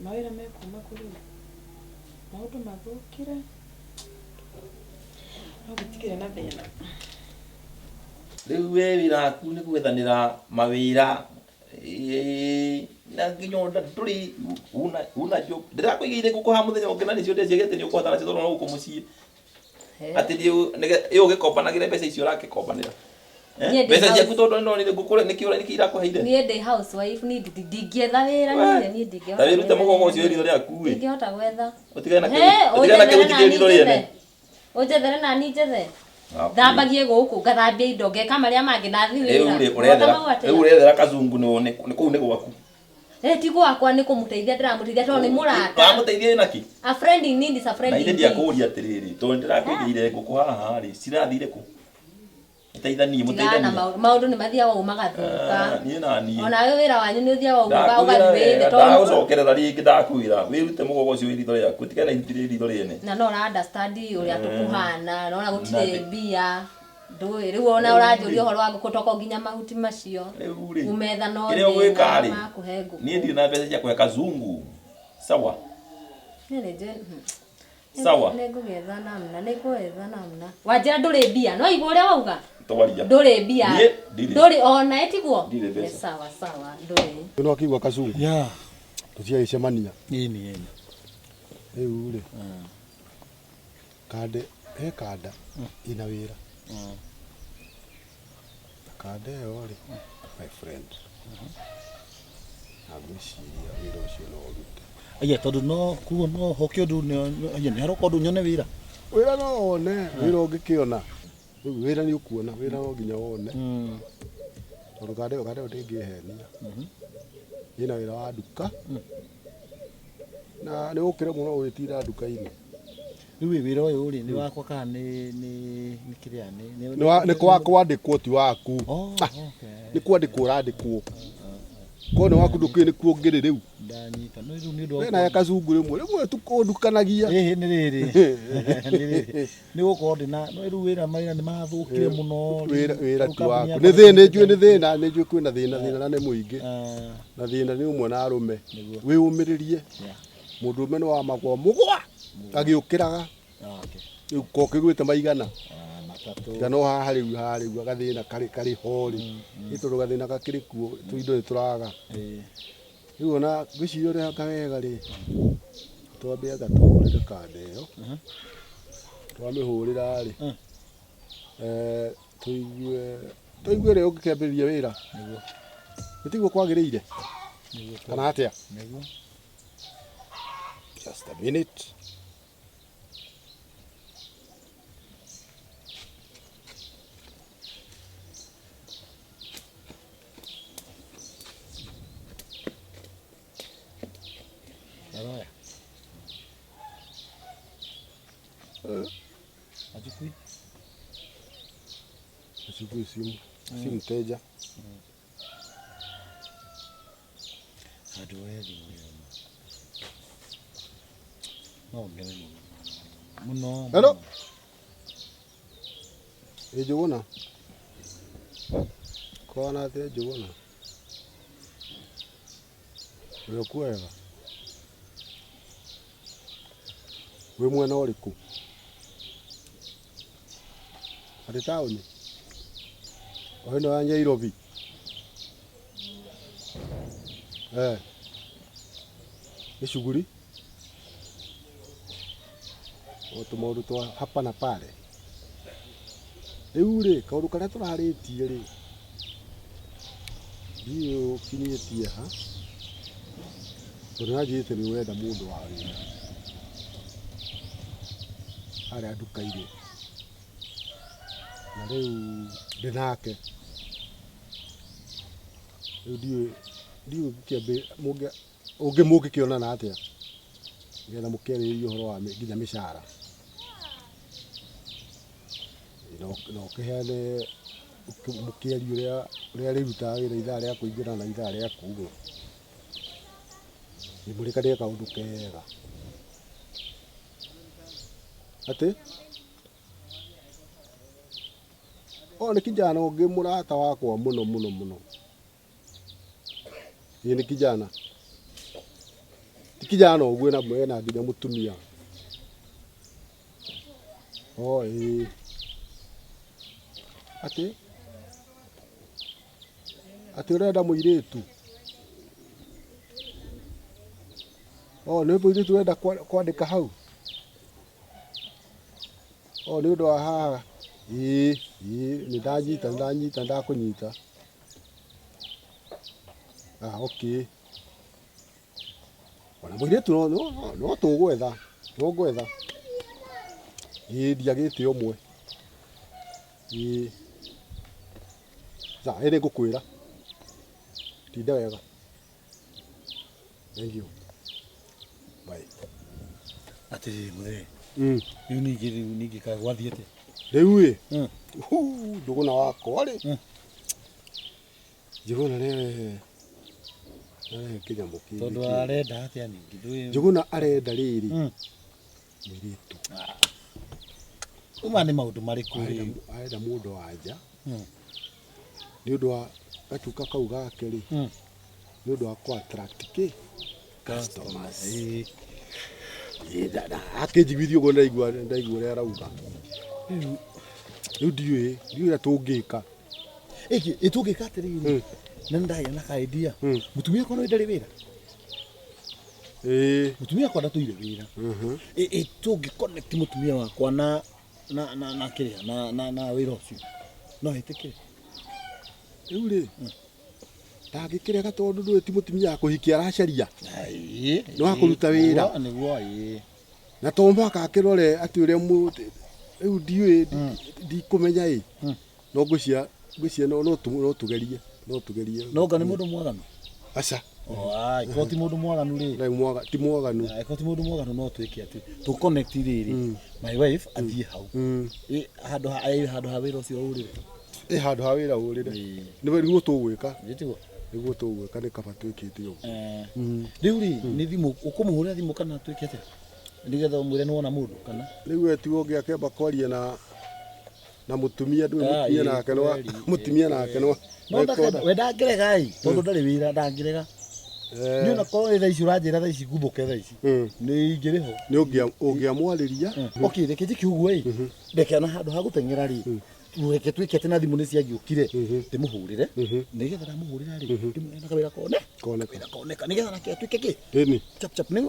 mawĩra mekuma kũrĩ maũndũ mathũkire no gũtikĩrĩ na thĩna rĩu we wĩra waku nĩ gwethanĩra mawĩra na nginya ndũrĩ unacio ndĩrakũigĩire ngũkũ ha mũthenya ũngĩ na nĩcio ndeciagĩte nĩ ũkũhota nacio tondũ no gũkũ mũciĩ atĩ ĩyo ũgĩkombanagĩra mbeca icio ũrakĩkombanĩra mbeca ciaku tondũ no nĩkĩo irakũheire niĩ ndĩ housewife ndingĩetha wĩra niĩ ndingĩhota ta wĩrute mũgogo ũcio ĩritho rĩaku ndingĩhota gwetha ũtigane na kĩrutithia ĩritho rĩene ũnjethere nani njethe thambagie gũkũ ngathambia indo ngeka marĩa mangĩ nathi wĩra rĩu ũrethera kazungu nĩ kũu nĩ gwaku ti gwakwa nĩ kũmũteithia ndĩramũteithia tondũ nĩ mũrata wamũteithia naki a friend in need is a friend in need na ndiakũria atĩrĩrĩ tondũ ndĩrakũigĩire ngũkũ haha rĩ cirathire kũ mũteithanie maũndũ nĩ mathiaga magathũka niĩ na niĩ ona we wĩra wanyu nĩ ũthiaga ũgathirĩte ndagũcokerera rĩngĩ ndakwĩra wĩrute mũgogo ũcio wĩritho rĩaku ũtigane na iritho rĩene na no ũra understand ũrĩa tũkũhana na ona gũtirĩ mbia ndũĩ rĩu ona ũranjũria ũhoro wa ngũkũ toko nginya mahuti macio umetha no thĩna makũhe ngũkũ niĩ ndirĩ na mbeca cia kũhe kazungu sawa sawa nĩngũgetha namna wanjĩra ndũrĩ mbia no igua ũrĩa wauga ndũrĩ mbia ndũrĩ ona etiguo sawa ndũrĩ no akigua kazungu tũtiagĩcemania ini rĩu rĩ kande kanda ina wĩra kanda ĩyo rĩ my friend agwĩciria wĩra ũcio no ũrute aya tondũ no kuo no hoke ũndũ nĩ haroka ũndũ nyone wĩra no one wĩra ũngĩkĩona rĩu wĩra nĩ ũkuona wĩra no nginya wone tondũ kanda ĩyo ndĩngĩhenia ĩna wĩra wa nduka na nĩ ũkĩre mũno ũgĩtinda nduka-inĩ rĩu wĩra ũyũ rĩ nĩ wakwa kana nĩ kĩrĩa nĩ kwandĩkwo ti waku nĩ kwandĩkwo ũrandĩkwo Kone waku ndukini kuongere riu. Ndanyita no riu ni ndo. Wena ya kazungu rimwe tukondukanagia. Ni riri. Ni gukorwo ndina no riu wira mawira ni mathukire muno. Wira tu waku. Ni thina njui ni thina ni njui kwina thina na ni muingi. Na thina ni umwe na arume. Wi umiririe. Mundu ume no wa magwa mugwa. Agiukiraga. Riu kokigwite maigana. Gano haha riu agathina kari hori. Ituru gathina gakiri kuo tuindo turaga. Riu ona ngicirio ria kawega ri. Twambe agatũrĩre kande ĩyo. Twamĩhũrĩra rĩ. Tũigue rĩ ũngĩkĩambĩrĩria wĩra. Nĩguo. Gĩtiguo kwagĩrĩire. Nĩguo. Kana atĩa? Nĩguo. Just a minute. Araya. Achukui. Achukui simu. Si mteja. Hatuwezi muno. Hello. Ejogona. Kona ate ejogona. Wekwega. We mwena ũrĩkũ? Arĩ taũni? O ĩno ya Nyairobi? Nĩ shughuli? O tũmaũndũ twa hapa na pale. Rĩu rĩ, kaũndũ karĩa tũrarĩtie rĩ, ndiũ kinyĩtie ha? Tondũ nanjĩte nĩ wenda mũndũ wa wĩra. Arĩa nduka-inĩ. Na rĩu ndĩ nake. Rĩu ndiũĩ kĩambe mũngĩkĩonana atĩa nĩgetha mũkĩarĩrĩrie ũhoro wa nginya mĩcara. Na ũkĩheane mũkĩarie ũrĩa rĩrutaga wĩra ithaa rĩa kũingĩra na ithaa rĩa kuuma. Nĩmũrĩkanĩre kaũndũ kega. Ati? Nĩ kijana ũngĩ mũrata wakwa mũno. Nĩ kijana. Ti kijana ũguo na mwena nginya mũtumia. Ĩĩ. Ati ũrenda mũirĩtu? Nĩ mũirĩtu ũrenda kwandĩka hau? Nĩ ũndũ wa haha. Ĩĩ, nĩ ndakũnyita. Okay. Ona mũirĩtu no tũgwetha. Ĩĩ ndiagĩte ũmwe. Ĩĩ. Ĩrĩ ngũkwĩra. Tinda wega. Thank you. Bye. Ati mũthee. Rĩu ningĩ kaĩ gwathiĩte? Rĩu ĩ? Ndũgũna wakwa rĩ. Njũgũna nĩ kĩnyamũ kĩngĩ. Tondũ arenda atĩa ningĩ? Njũgũna arenda rĩrĩ. Mũirĩtu. Uma nĩ maũndũ marĩkũ rĩu? Arenda mũndũ wa nja. Nĩ ũndũ wa gacuka kau gake rĩ. Nĩ ũndũ wa kũ attract customers. Akĩnjiguithia ũguo ndaigua ũrĩa arauga. Rĩu ndiũĩ ũrĩa tũngĩka. Tũngĩka atĩrĩrĩ, na ndagĩa na ka-idea. Mũtumia wakwa no ndarĩ wĩra? Mũtumia wakwa ndatũire wĩra. Tũngĩ connect mũtumia wakwa na kĩrĩa na wĩra ũcio no ĩtĩkĩre? Rĩu rĩ, ndangĩkĩrega tondũ ndũĩ ti mũtumia wa kũhikia aracaria. Nĩ wa kũruta wĩra. Nĩguo. Na to mũhaka akĩrore atĩ ũrĩa rĩu ndiũĩ ndikũmenya ĩ. No ngwĩcia no tũgerie. No nga nĩ mũndũ mwaganu? Aca. Angĩkorwo ti mũndũ mwaganu rĩ. Ti mwaganu. Angĩkorwo ti mũndũ mwaganu no twĩke atĩ tũ connect rĩrĩ. My wife athiĩ hau. Handũ ha wĩra ũcio ũrĩre. Handũ ha wĩra ũrĩre. Nĩ rĩu tũgwĩka. niguo tugwika ni kaba twikite uguo riu ri ni thimu ukumuhurira thimu kana twikite ndigetha umwire nona mundu kana riu etigo ngiakemba kwaria na mutumia ndu mutumia nake no mutumia nake no wenda ngerega ai tondu ndari wira ndangirega ni ona korwo tha ici uranjira tha ici ngumbuke tha ici ni ingiriho ni ungiamwariria okay reke njiki uguo ai reke na handu ha gutengera ri reke twikete na thimu ni ciangiukire ndimuhurire nigetha ndamuhurira ri ndimwena kawira koneka nigetha nake twike ki ni chap ni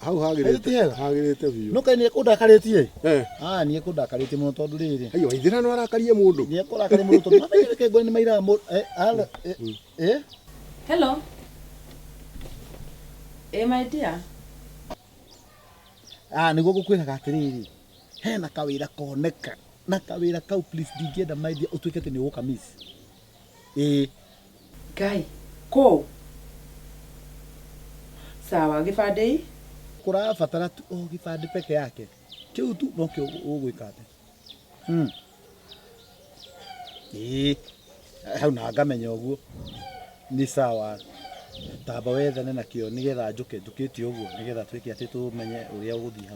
hau hagirite biu no kai ni kundakaritie ni kundakaritie muno tondu riri ayo Waithira no arakarie mundu ni kurakarie mundu tondu mamenyereke ngoni maira Hello. My dear. Niguo gukwiraga atiriri hena kawira koneka na kawira kau please ndingienda my dear utwikete ni uka miss Ngai ko sawa gibande kurabatara tu gibande peke yake kiu tu no kio ugwikate hau na ngamenya uguo ni sawa tamba wethane nakio nigetha njukite uguo nigetha twike ati tumenye uria uguthii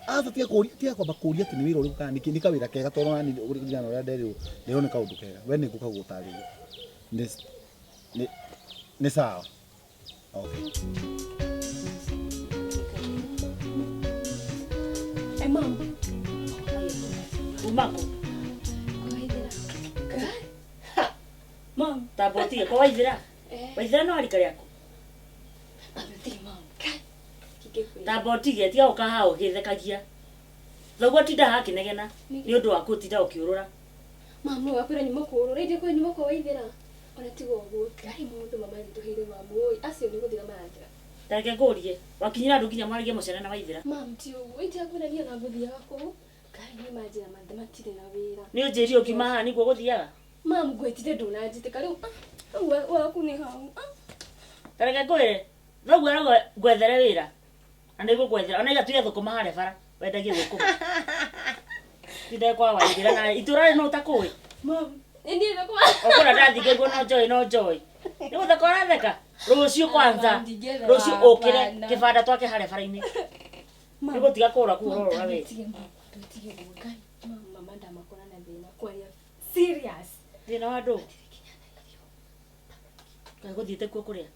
hau tia kwamba kuria ati ni wira uriku kana ni kawira kega tondu nani urigana uria nderi ndero ni kaundu kega we ni nguka gutariria ni sawa okay Mama umako Waithira Mom tabotie kwa Waithira Waithira no ari kari yako Ametii mama kike tabotie tia ukaha ugithekagia thoguo tinda hakinegena ni undu wa kutinda ukiurura mama wakwira nyuma kuurura inde kwa nyuma kwa Waithira ona tigo uguo kai mundu mama nituhire mama oi acio ni guthira mathira Tareke kurie wakinyira ndu kinya mwarigie mucene na Waithira mam ti uguo ite akwira ni na guthiaga ku kai ni majira mathe matire na wira ni unjiri ukima haha niguo guthiaga mam gwetire ndunanjitĩka riu waku ni hau Tareke kwire thoguo arauga gwethere wira na niguo gwethera ona igatuire thukuma haria bara wendagie thukuma tinda kwa Waithira na itura no utakui mam ndi thukuma okora ndathigegwo no joy ni gutheka aratheka rucio kwanza rucio ukire kibanda twake haria bara-ini ni gutiga kura kurora we tutige gukai mama ndamakona na thina kwaria serious thina wa ndu kai guthiite kuo kuria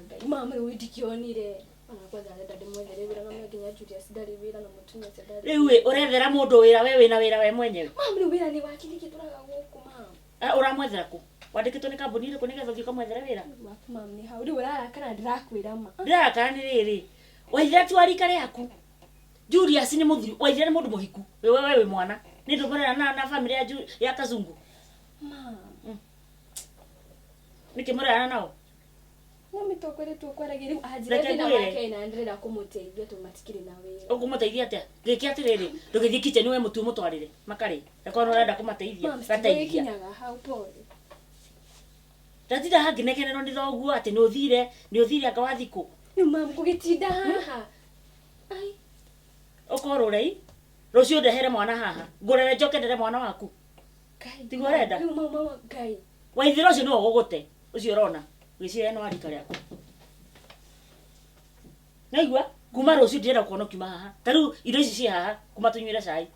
ngai mama we ndikionire ona kwanza ndenda ndimwethere wira na nginya Julius ndari wira na mutumia ndari riu we urethera mundu wira we wina wira we mwenyewe mama ni wira ni wakiriki turaga guku mama uramwethera ku wandikitwo ni kambuni iriku nigetha thii kamwethera wira mama ni hau riu urakana ndirakwira ma ndirakana ni riri Waithira ti warika riaku Julius ni muthuri Waithira ni mundu muhiku we mwana ni ndumurera na family ya Kazungu mama nikimurera nao Mami tokore tukwaragira ajira thina wake na ndirira kumuteithia tumatikire na wira ukumuteithia atia giki atiriri ndugithie kitchen we mutu mutwarire makari rekona urenda kumateithia gateithia kinyaga hau pole tatida hagi nekene no ndithoguo ati ni uthire anga wathiku ni mam kugitinda haha ai okoro rei rucio ndehere mwana haha ngurere njoke ndere mwana waku kai tigo renda ni mama kai Waithira ucio no gugute ucio urona giciria no arika riaku naigua kuma rucio ndirenda kuona kiuma haha taru indo ici ci haha kuma tunywire cai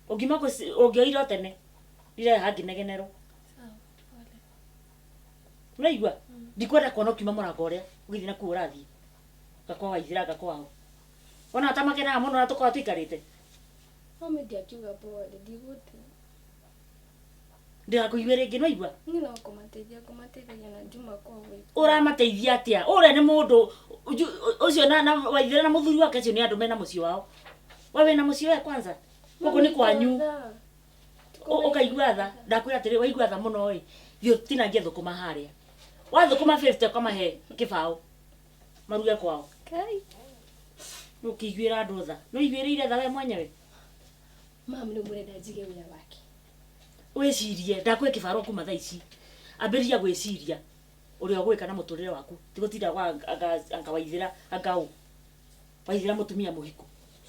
ungima ko ungioira tene ndire hagi negenero naigua ndikwenda kuona kiuma murango uria ugithi na ku urathie gakwa Waithira gakwao ona atamakena muno na tukwa twikarite mama ndiakiuga pole ndigute ndirakuigua ringi naigua ni no kumateithia na Juma kwa we uramateithia atia uria ni mundu ucio na Waithira na muthuri wake cio ni andu mena mucio wao wewe na mucio we kwanza guku ni kwanyu ukaigua tha ndakwira atiri waigua tha muno ri thio tinangie thukuma haria wathukuma 50 kama he kibao maruge kwao kai ukiguira andu tha no iguirire tha we mwenyewe mama ni murenda njige wira wake wicirie ndakwe kibaro kuma tha ici ambiria gwiciria uria gwika na muturire waku tigutinda kwa anga Waithira angau Waithira mutumia muhiku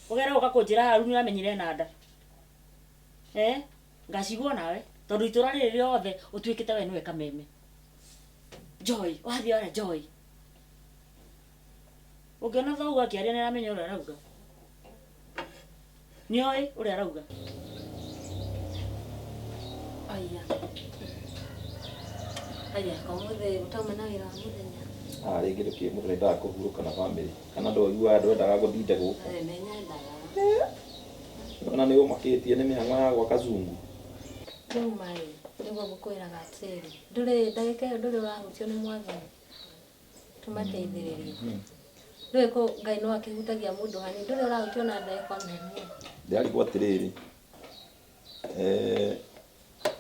ugera ugakunjira haru ni uramenyire nanda ngacigwo nawe tondu itura riri riothe utwikite we niwe kameme Joy, wathi ora Joy. Ukiona thoguo akiaria nĩ aramenya ũrĩa arauga. Nĩoĩ ũrĩa arauga. Aya. Aya, komuthe utauma na wĩra wa mũthenya. Rĩngĩ rĩkĩ mũndũ nĩendaga kũhurũka na bamĩrĩ kana ndũiguaga ndwendaga gũthinda gũkũ. Nĩnyendaga. Ona nĩ ũmakĩtie nĩ mĩhang'o ya gwaka zungu. Rĩu mai, nĩguo ngũkwĩraga atĩrĩ. Ndũrĩ ndagĩka ĩyo ndũrĩ ũrahutio nĩ Mwathani. Tũmateithĩrĩrie. Ndũĩ ko Ngai no akĩhutagia mũndũ hani. Ndũrĩ ũrahutio na ndagĩka ona ĩmwe. Ndĩrarigwo atĩrĩrĩ.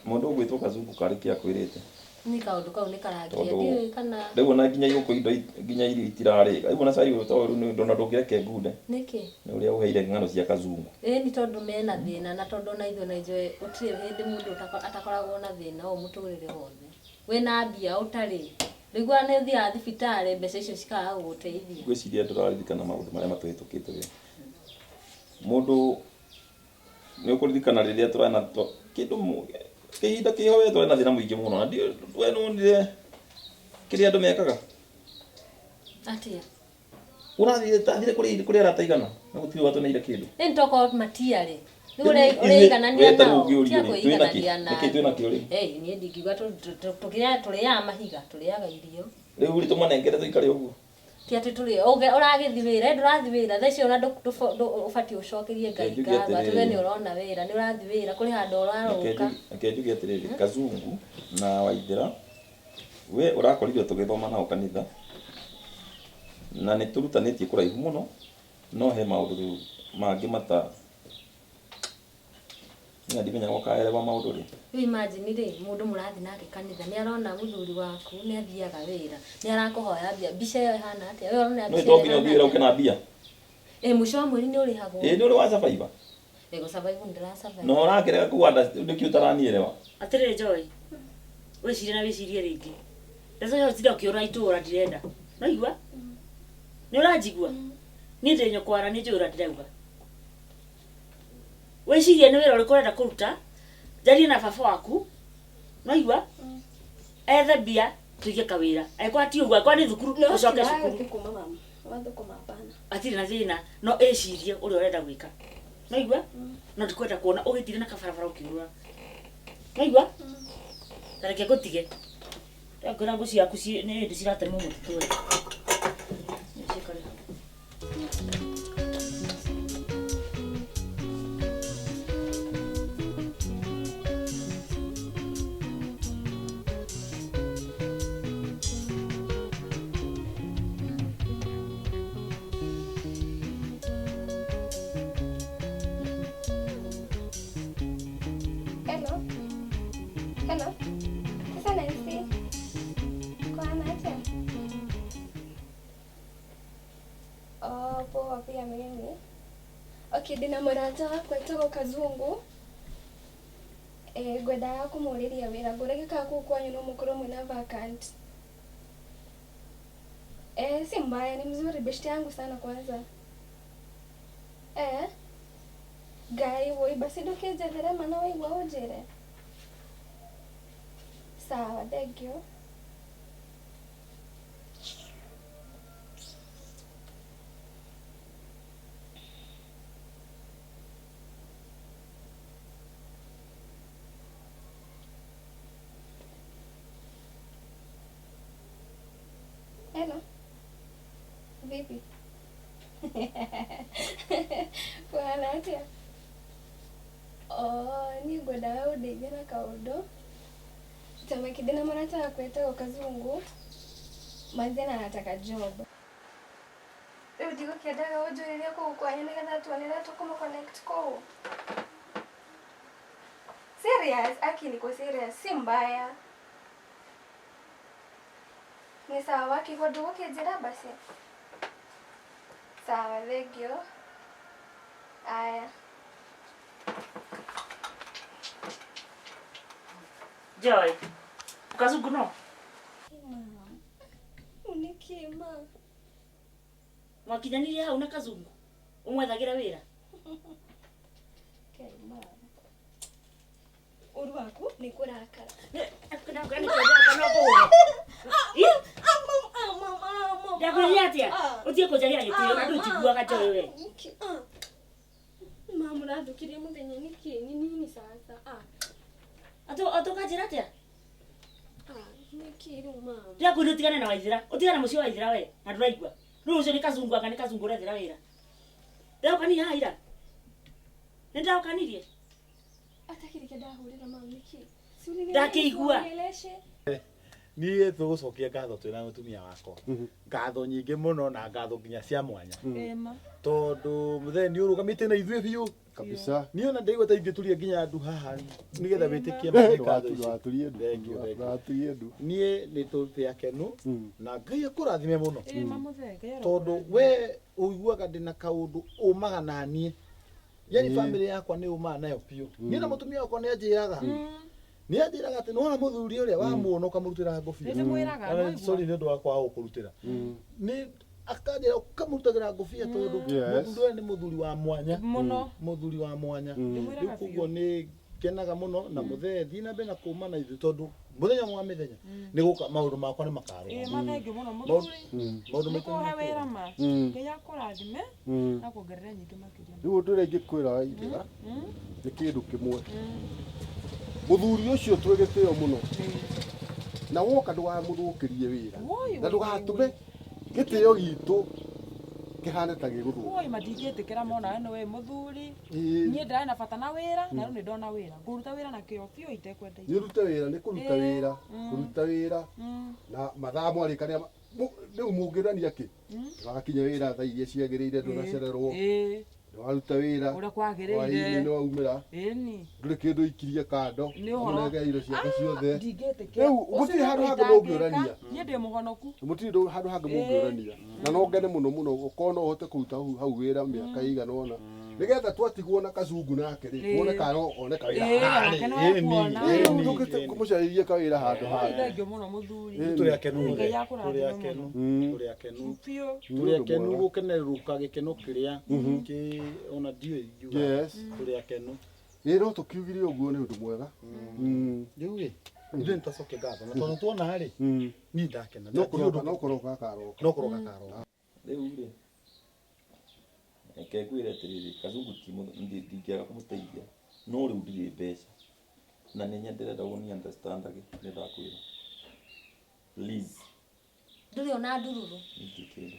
Mũndũ ũgwĩtwo Kazungu karĩ kĩa kwĩrĩte. Nĩ kaũndũ kau nĩ karagia. Ndiũĩ kana. Rĩu ona nginya igũkũ indo nginya irio itirarĩka. Rĩu ona cai ũyũ tondũ rĩu ndona ndũngĩreke ngunde. Nĩkĩ? Nĩ ũrĩa ũheire ng'ano cia Kazungu. Nĩ tondũ mena thĩna na tondũ na ithuĩ na ithuĩ gũtirĩ hĩndĩ mũndũ atakoragwo na thĩna o mũtũrĩre wothe. Wĩna mbia ũtarĩ. Rĩgua nĩ ũthiaga thibitarĩ mbeca icio cikaga gũgũteithia. Ngwĩciria ndũraririkana maũndũ marĩa matũhĩtũkĩte we. Mũndũ nĩ ũkũririkana rĩrĩa tũrana kĩndũ kĩhinda kĩho we twarĩ na thĩna mũingĩ mũno na we nĩwonire kĩrĩa andũ mekaga. Atĩa? Ũrathire kũrĩ arataigana na gũtirĩ watuneire kĩndũ. Nĩ toko matiarĩ. Ũrĩiganania nao. Nĩkĩ twĩna kĩo rĩu? Niĩ ndingiuga tũrĩaga mahiga, tũrĩaga irio. Rĩu ritũ manengere tũikare ũguo. Ti atĩ tũrĩ ũragĩthi wĩra, ndũrathi wĩra thaa icio ona ũbatiĩ ũcokerie Ngai ngatho atĩ we nĩ ũrona wĩra, nĩ ũrathi wĩra kũrĩ handũ ũraroka. Reke njuge atĩrĩrĩ, Kazungu na Waithĩra we ũrakorirwo tũgĩthoma nao kanitha na nĩ tũrutanĩtie kũraihu mũno no he maũndũ mangĩ ndimenya gũkaerewa maũndũ rĩ. Rĩu imagine rĩ, mũndũ mũrathi nake kanitha nĩ arona mũthuri waku nĩ athiaga wĩra, nĩ arakũhoya mbia, mbica ĩyo ĩhana atĩa? Wewe ũrona mbica ĩyo. No ĩtũnginya ũthiĩ ũke na mbia. Mũico wa mweri nĩ ũrĩhagwo. Nĩ ũrĩ wa survivor. Gũsurvive ndĩrasurvive. No ũrakĩrega kũganda nĩkĩo ũtaranielewa. Atĩrĩ Joy. Wĩcirie na wĩcirie rĩngĩ. Ndacoka ũtira ũkĩũra itũũra ndirenda. No igua? Nĩ ũranjigua? Niĩ ndĩ nyokwara nĩ njũra ndirauga. Wĩcirie nĩ wĩra ũrĩkũ ũrenda kũruta, njarie na baba waku, no igua? Ethe mbia, tũige kawĩra. Angĩkorwo ti ũguo, angĩkorwo nĩ thukuru, ũcoke cukuru. Atirĩ na thĩna, no ĩcirie ũrĩa ũrenda gwĩka. No igua? No ndikwenda kuona ũgĩtire na kabarabara ũkĩũrũra. No igua? Ta reke ngũtige. Ngwĩra ngũ ciaku nĩ hĩndĩ ciratemwo mũtitũ we. Hello. Sasa Nancy. Kwa nani? Poa pia mimi. Okay, ndina mũrata kwetagwo Kazungu. Ngwendaga kũmũũrĩria wĩra ngũrĩgĩka kũu kwanyu no mũkorwo mwĩna vacant. Si mbaya, ni mzuri, beshte yangu sana kwanza. Ngai woi basi ndukenjethere mana waigua ũnjĩre. Sawa, thank you. Hello. Vipi? Bwana atia. Ni ngwendaga ũndeithie na kaũndũ. Tama kidina marata kwetagwo Kazungu. Mazena anataka job. Leo ndigo kiendaga ũnjũrĩrie kũu kwanyu nĩgetha tuonere tũkũmũconnect kũu. Serious? Aki niko serious, si mbaya. Ni sawa kĩgondo ũkĩnjĩra basi. Sawa, thank you. Aya. Joy. Kazungu no. Unikima. Mwakinyanĩrie hau na Kazungu. Ũmwethagira wĩra. Kaima. Ũru waku nĩ kũrakara. Kana kũhũra. Ndakuliatia. Utie kujagira gitio na ndujigua kacho wewe. Mama nathukirie muthenya niki nini sasa. Ato kajiratia. Niki mama. Ndakwira utigane na Waithira. Utigane mucio Waithira we. Na nduraigua. Riu ucio ni kazungu anga ni kazungu rethira wira. Ndakani haira. Nenda ukanirie. Atakiri ndahurira mama niki. Ndakigua. Niĩ tũgũcokia ngatho twĩna mũtumia wakwa. Ngatho nyingĩ mũno na ngatho nginya cia mwanya. Tondũ mũthee nĩ ũrũgamĩte na ithuĩ biũ. Kabisa. Niĩ ona ndaigua ta ingĩturia nginya andu haha nĩgetha wĩtĩkie ngatho ici. Waturie ndu. Niĩ nĩ tũtĩ akenu na Ngai akũrathime mũno. Tondũ we ũiguaga ndĩna kaũndũ ũmaga na niĩ. Yani family yakwa nĩ ũmaga nayo biũ. Niĩ na mũtumia wakwa nĩ anjĩraga. Nĩ anjĩraga atĩ nĩwona mũthuri ũrĩa wa muono kamũrutĩra ngũbia. Nĩ mwĩraga. Sorry nĩ ũndũ wakwa gũkũrutĩra. Nĩ akanjĩra ũkamũrutagĩra ngũbia tondũ mũthuri ũyũ nĩ mũthuri wa mwanya. Mũno. Mũthuri wa mwanya. Rĩu koguo nĩ kenaga mũno na mũthee thiĩ na mbere na kuuma na ithuĩ tondũ mũthenya wa mĩthenya nĩ gũka maũndũ makwa nĩ makarũgama. Mathengio mũno mũthuri. Maũndũ maitũ nĩ wĩra ma. Ngai akũrathime na kuongerera nyingĩ makĩria. Rĩu ũndũ ũrĩa ingĩkwĩra Waithĩra nĩ kĩndũ kĩmwe. Mũthuri ũcio twĩ gĩtĩo mũno. Na woka ndũgamũthũkĩrie wĩra. Na ndũgatũme gĩtĩo gitũ kĩhane ta gĩgũthũka. Oi matingĩtĩkĩra mona nĩ we mũthuri. Niĩ ndarĩ na bata na wĩra na rĩu nĩ ndona wĩra. Ngũruta wĩra na kĩo biũ itekwenda. Nĩ ũrute wĩra nĩ kũruta wĩra. Kũruta wĩra na mathaa mwarĩkania rĩu mũngĩrania kĩ? Wakinya wĩra thaa iria ciagĩrĩire ndũnacererwo. Waruta wĩra ũrĩa kwagĩrĩire nĩ waumĩra ndũrĩ kĩndũ ikirie kando ũnenge indo ciake ciothe rĩu gũtirĩ handũ hangĩ mũngĩũrania niĩ ndĩ mũhonoku mũtirĩ handũ hangĩ mũngĩũrania na no ngene mũno mũno ũkorwo no ũhote kũruta hau wĩra mĩaka ĩigana ũna nĩgetha twatigwo na kazungu nake rĩ tuone kana one kawĩra kũmũcarĩrie kawĩra handũ hangĩ thengiũ mũno mũthuri tũrĩ akenu tũrĩ akenu gũkenerũka gĩkeno kĩrĩa ona ndiũĩ ingiuga tũrĩ akenu ĩ no tũkiugire ũguo nĩ ũndũ mwega rĩu rĩ ithuĩ nĩtwacokia ngatho na tondũ tuona rĩ niĩ ndakena no kũroka gakaroka rĩu rĩ reke ngwĩre atĩrĩrĩ kazungu ndingĩaga kũmũteithia no rĩu ndirĩ mbeca na nĩ nyendera ũni understandage nĩ ndakwĩra please ndũrĩ ona ndururu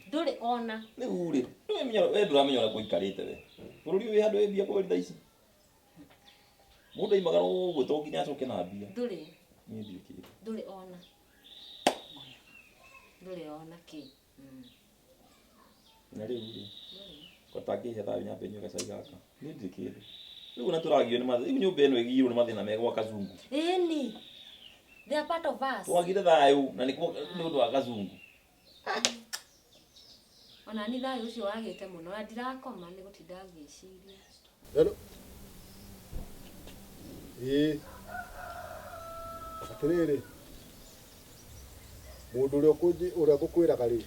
ndũrĩ ona rĩu rĩ we ndũramenya ũrĩa gũikarĩte we bũrũri wĩ handũ wĩ mbia kweri thaa ici mũndũ aimagara ũguo to nginya acoke na mbia ndũrĩ niĩ ndirĩ kĩndũ ndũrĩ ona kĩ na rĩu rĩ kotangĩhe thayo nyambe nyue gacai gaka niĩ ndirĩ kĩndũ rĩu ona tũragio nĩ mathĩna rĩu nyũmba ĩno ĩgiyirwo nĩ mathĩna mega gwa kazungu ĩni they are part of us twagire thayũ na nĩ ũndũ wa kazungu ona ni thayũ ũcio wagĩte mũno na ndirakoma nĩ gũtinda ngĩciria hello atĩrĩrĩ mũndũ ũrĩa ngũkwĩraga rĩ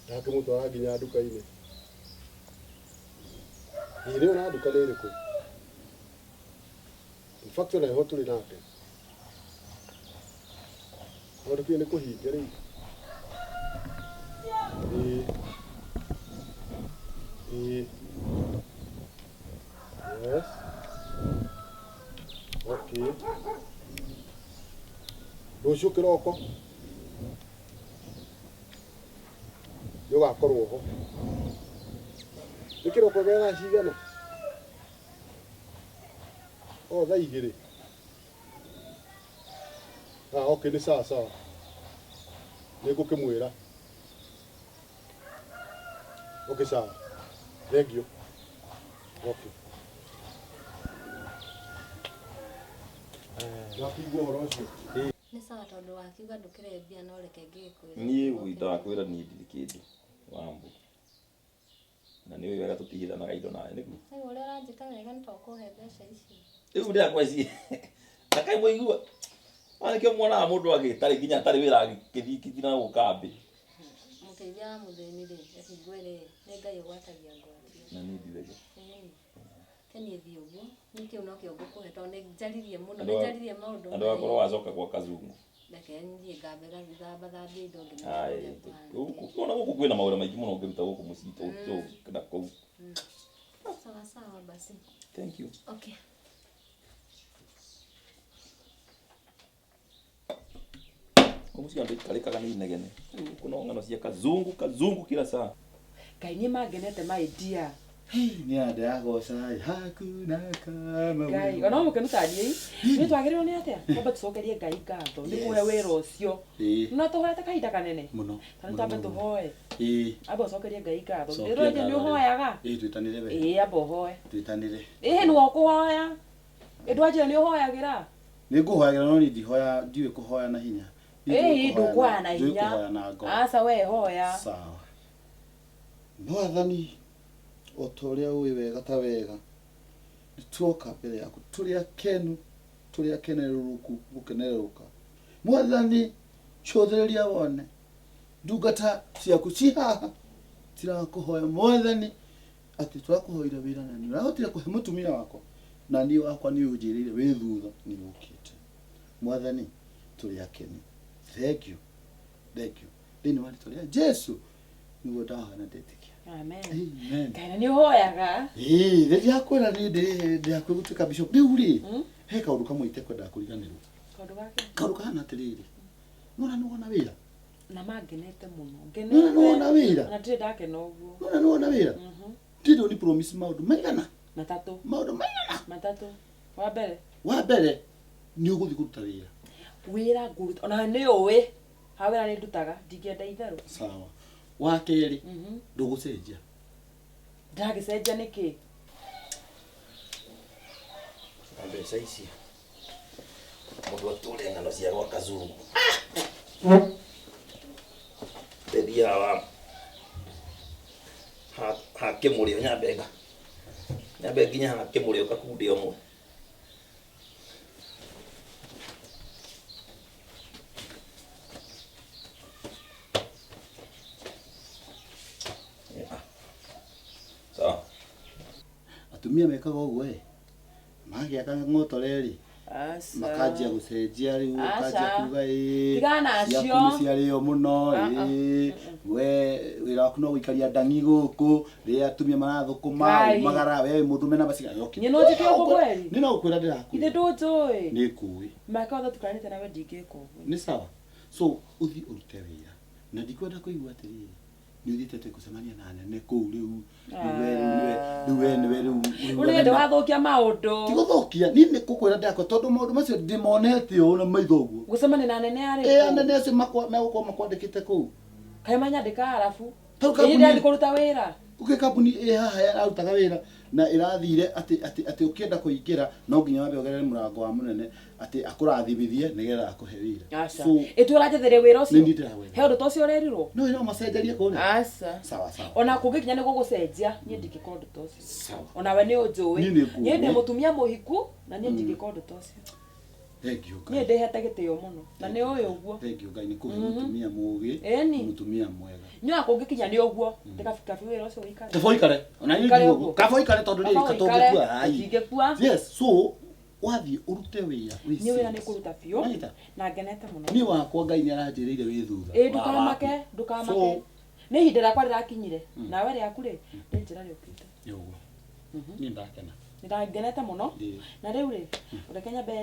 ndakĩmũtwara nginya nduka-inĩ rĩ ona nduka nĩ ĩrĩkũ infact ona ho tũrĩ nake maũndũ kĩu nĩ kũhinge rĩu yes okay rũciũ kĩroko nĩũgakorwo ho nĩ kĩroko gĩa thaa cigana thaa igĩrĩ okay nĩ sawa nĩngũkĩmwĩra okay sawa thank you okay wakĩigua ũhoro ũcio nĩ sawa tondũ wakiuga ndũkĩrĩ mbia no reke ngĩkwĩra niĩ ndakwĩra niĩ ndirĩ kĩndũ wambu na nĩ wega tũtihithanaga indo nawe nĩguo rĩu ũrĩa ũranjĩka wega nĩ tũkũhe mbeca ici rĩu ndĩrakweci na kaĩ mũigua nĩkĩo muonaga mũndũ agĩtarĩ nginya atarĩ wĩra agĩthiĩ na gũka mbĩ mũteithia wa mũthĩni rĩ ngwĩre nĩ Ngai ũgwatagia ngwatia na niĩ ndirege keni thiĩ ũguo nĩ kĩu no kĩo ngũkũhe tondũ nĩ njaririe mũno nĩ njaririe maũndũ andũ akorwo wacoka gwa kazungu Ndakenye ngabega thamba ndindo ngi. Ai. Ukona huko kwina maura maiki muno ngiruta huko musito uto kana ko. Sawa basi. Thank you. Okay. Kumusika ndo kaleka kana inegene. Kuna ngano cia kazungu kila saa. Ngai ni mangenete my dear. Ni ande agoca hakuna kama Ngai ona muke nutanie ni twagirwo ni atia kwamba tucokerie Ngai ngatho ni kuhe wira ucio no tuhete kahinda kanene muno kana twambe tuhoe abo cokerie Ngai ngatho Ndiro ndiro je ni uhoyaga twitanire we abo hoe twitanire ni wakuhoya ndwaje ni uhoyagira ni nguhoyagira no ndihoya ndiwe kuhoya na hinya ndukwa na hinya asa we hoya sawa Mwathani otoria uwe wega ta wega tuoka mbere yaku turia kenu turia keneruku gukeneruka Mwathani chothereria wone ndungata ciaku ci haha tirakuhoya Mwathani ati twakuhoira wira na ni urahotire kuhe mutumia wako na ni wakwa ni unjirire wi thutha ni ukite Mwathani turia kenu thank you thini wali turia Jesu niwe ndahana ndetikia amen amen kana ni uhoyaga rĩrĩa kwĩra nĩ ndĩ kwĩgũtuĩka bishop rĩu rĩ he kaũndũ kamwe itekwenda kũriganĩrwo kaũndũ kahana atĩrĩrĩ nona nĩwona wĩra na mangenete mũno nona nĩwona wĩra na ndĩ ndakena ũguo nona nĩwona wĩra ndĩrĩ ni promise maũndũ maigana maũndũ matatũ wa mbere nĩ ũgũthiĩ kũruta wĩra ngũruta ona nĩ ũĩ ha wĩra nĩ ndutaga ndingĩenda itherũ sawa wa kerĩ ndũgũcenjia ndagĩcenjia nĩkĩ mbeca ici mũndũ atũre ng'ano cia gwa kazungu tedia wa hake mũrĩo nyambe nginya hake mũrĩo kakunde ũmwe atumia mekaga ũguo magĩaka ng'otoreri makanjia gũcenjia rĩu makanjia kuga ciaku ciarĩo mũno we wĩra waku no gũikaria ndangi gũkũ rĩrĩa atumia marathũkũma umagara we mũndũme na maciga nĩ no njĩke ũguo kweri nĩ no gũkwĩra ndĩraku ithe ndũnjũĩ nĩ kuĩ maka othe tukaranĩte nawe ndingĩka ũguo nĩ sawa so ũthiĩ ũrute wĩra na ndikwenda kũigua atĩrĩrĩ nĩ ũthiĩte gũcemania na nene kũu rĩu ũrenda wathũkia maũndũ ti gũthũkia niĩ nĩ gũkwĩra ndakwa tondũ maũndũ macio ndĩmonete ũũ na maitho ũguo gũcemania na nene arĩ anene acio megũkorwo makwandĩkĩte kũu kaĩ manyandĩka arabu nĩ kũruta wĩra uke kambuni haha yarutaga wĩra na ĩrathire atĩ ũkĩenda kũingĩra no nginya wambe ũgerere mũrango wa mũnene atĩ akũrathimithie nĩgetha akũhe wĩra ĩtũrajetheria wĩra ũcio he ũndũ ta ũcio ũrerirwo no macenjerie kũrĩa sawa ona kũngĩkinya nĩ gũgũcenjia niĩ ndingĩka ũndũ ta ũcio onawe nĩ ũnjũĩ niĩ ndĩ mũtumia mũhiku na niĩ ndingĩka ũndũ ta ũcio niĩ ndĩhete gĩtĩo mũno na nĩ ũĩ ũguo Ngai nĩ kũhe mũtumia mũũgĩ mũtumia mwega nyoa kũngĩkinya nĩ ũguo ndĩgabikabi wĩra ũcio wĩikare kaboikare ona niĩ kaboikare tondũ rĩrĩ katũngĩkua ndingĩkua yes so wathiĩ ũrute wĩra nĩ wĩra nĩ kũruta biũ na ngenete mũno niĩ wakwa Ngai nĩ aranjĩrĩire wĩ thutha ndũkamake nĩ ihinda rĩakwa rĩrakinyire nawe rĩaku rĩ nĩ njĩra rĩũkĩte niĩ ndakena nĩngenete mũno na rĩu rĩ reke nyambe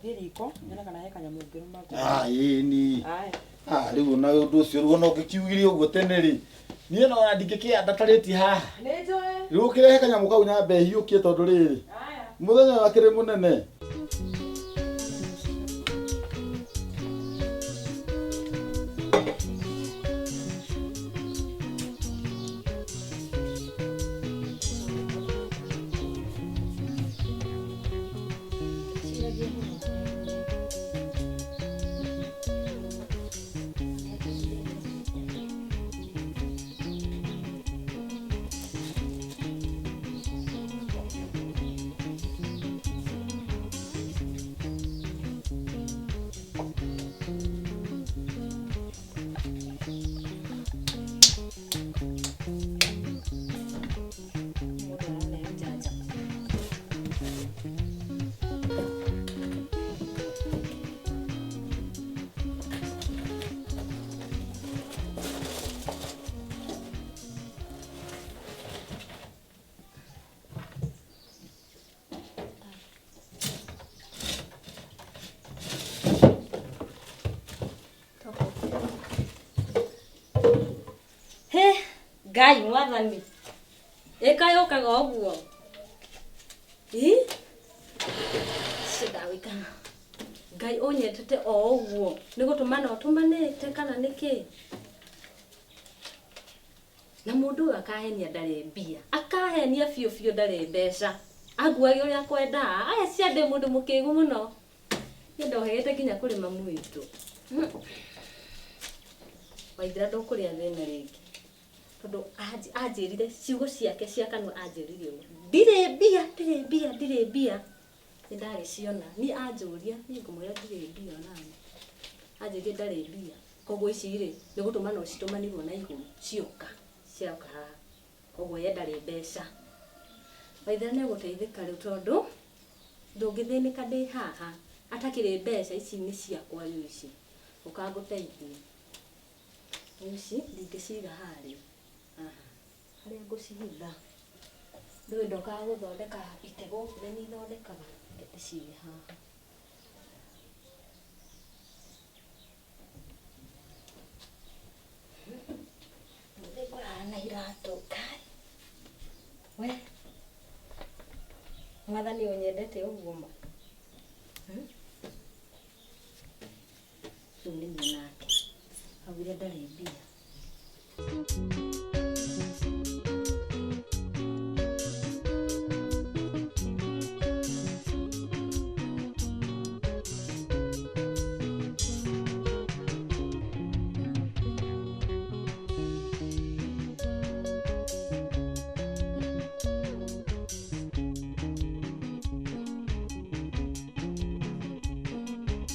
thiĩ riko nyone kana he kanyamũ ngĩruma ĩni rĩu na ũndũ ũcio ruo no ngĩkiugire ũguo tene rĩ niĩ no ndingĩkĩanda tarĩti haha rĩu ũkĩrehe kanyamũ kau nyambe hiũkie tondũ rĩrĩ mũthenya wakĩrĩ mũnene Ngai mwathani. Eka yokaga ũguo. Sida wikana. Ngai onyetete o ũguo. Nĩ gũtũmana ũtũmanĩte kana nĩkĩ? Na mũndũ akahenia ndarĩ mbia. Akahenia biũ ndarĩ mbeca. Aguage ũrĩa kwenda. Aya ciande mũndũ mũkĩgu mũno. Nĩ ndohete nginya kũrĩ mamu witũ. Waithira ndũkũrĩa thĩna rĩngĩ. Tondũ anjĩrire ciugo ciake cia kanua anjĩrire ũguo. Ndirĩ mbia. Nĩndagĩciona. Ni anjũria, niĩ ngũmwĩra ndirĩ mbia onani. Anjĩrire ndarĩ mbia. Koguo ici rĩ, nĩ gũtũmana citũmanirwo na igũrũ cioka haha. Koguo ye ndarĩ mbeca. Waithira nĩ gũteithĩka rĩu tondũ ndũngĩthĩnĩka ndĩ haha. Atakĩrĩ mbeca ici nĩ ciakwa rĩu ici. Ũkangũteithia. Ici ndingĩciga harĩa. Harĩa ngũcihitha. Ndũĩ ndokaga gũthondeka itego kũrĩa nĩ ithondekaga. Ndĩcige haha. Ndĩkũrara na iratũ kai. We. Mwathani ũnyendete ũguo ma. Rĩu nĩ nake. Augire ndarĩ mbia.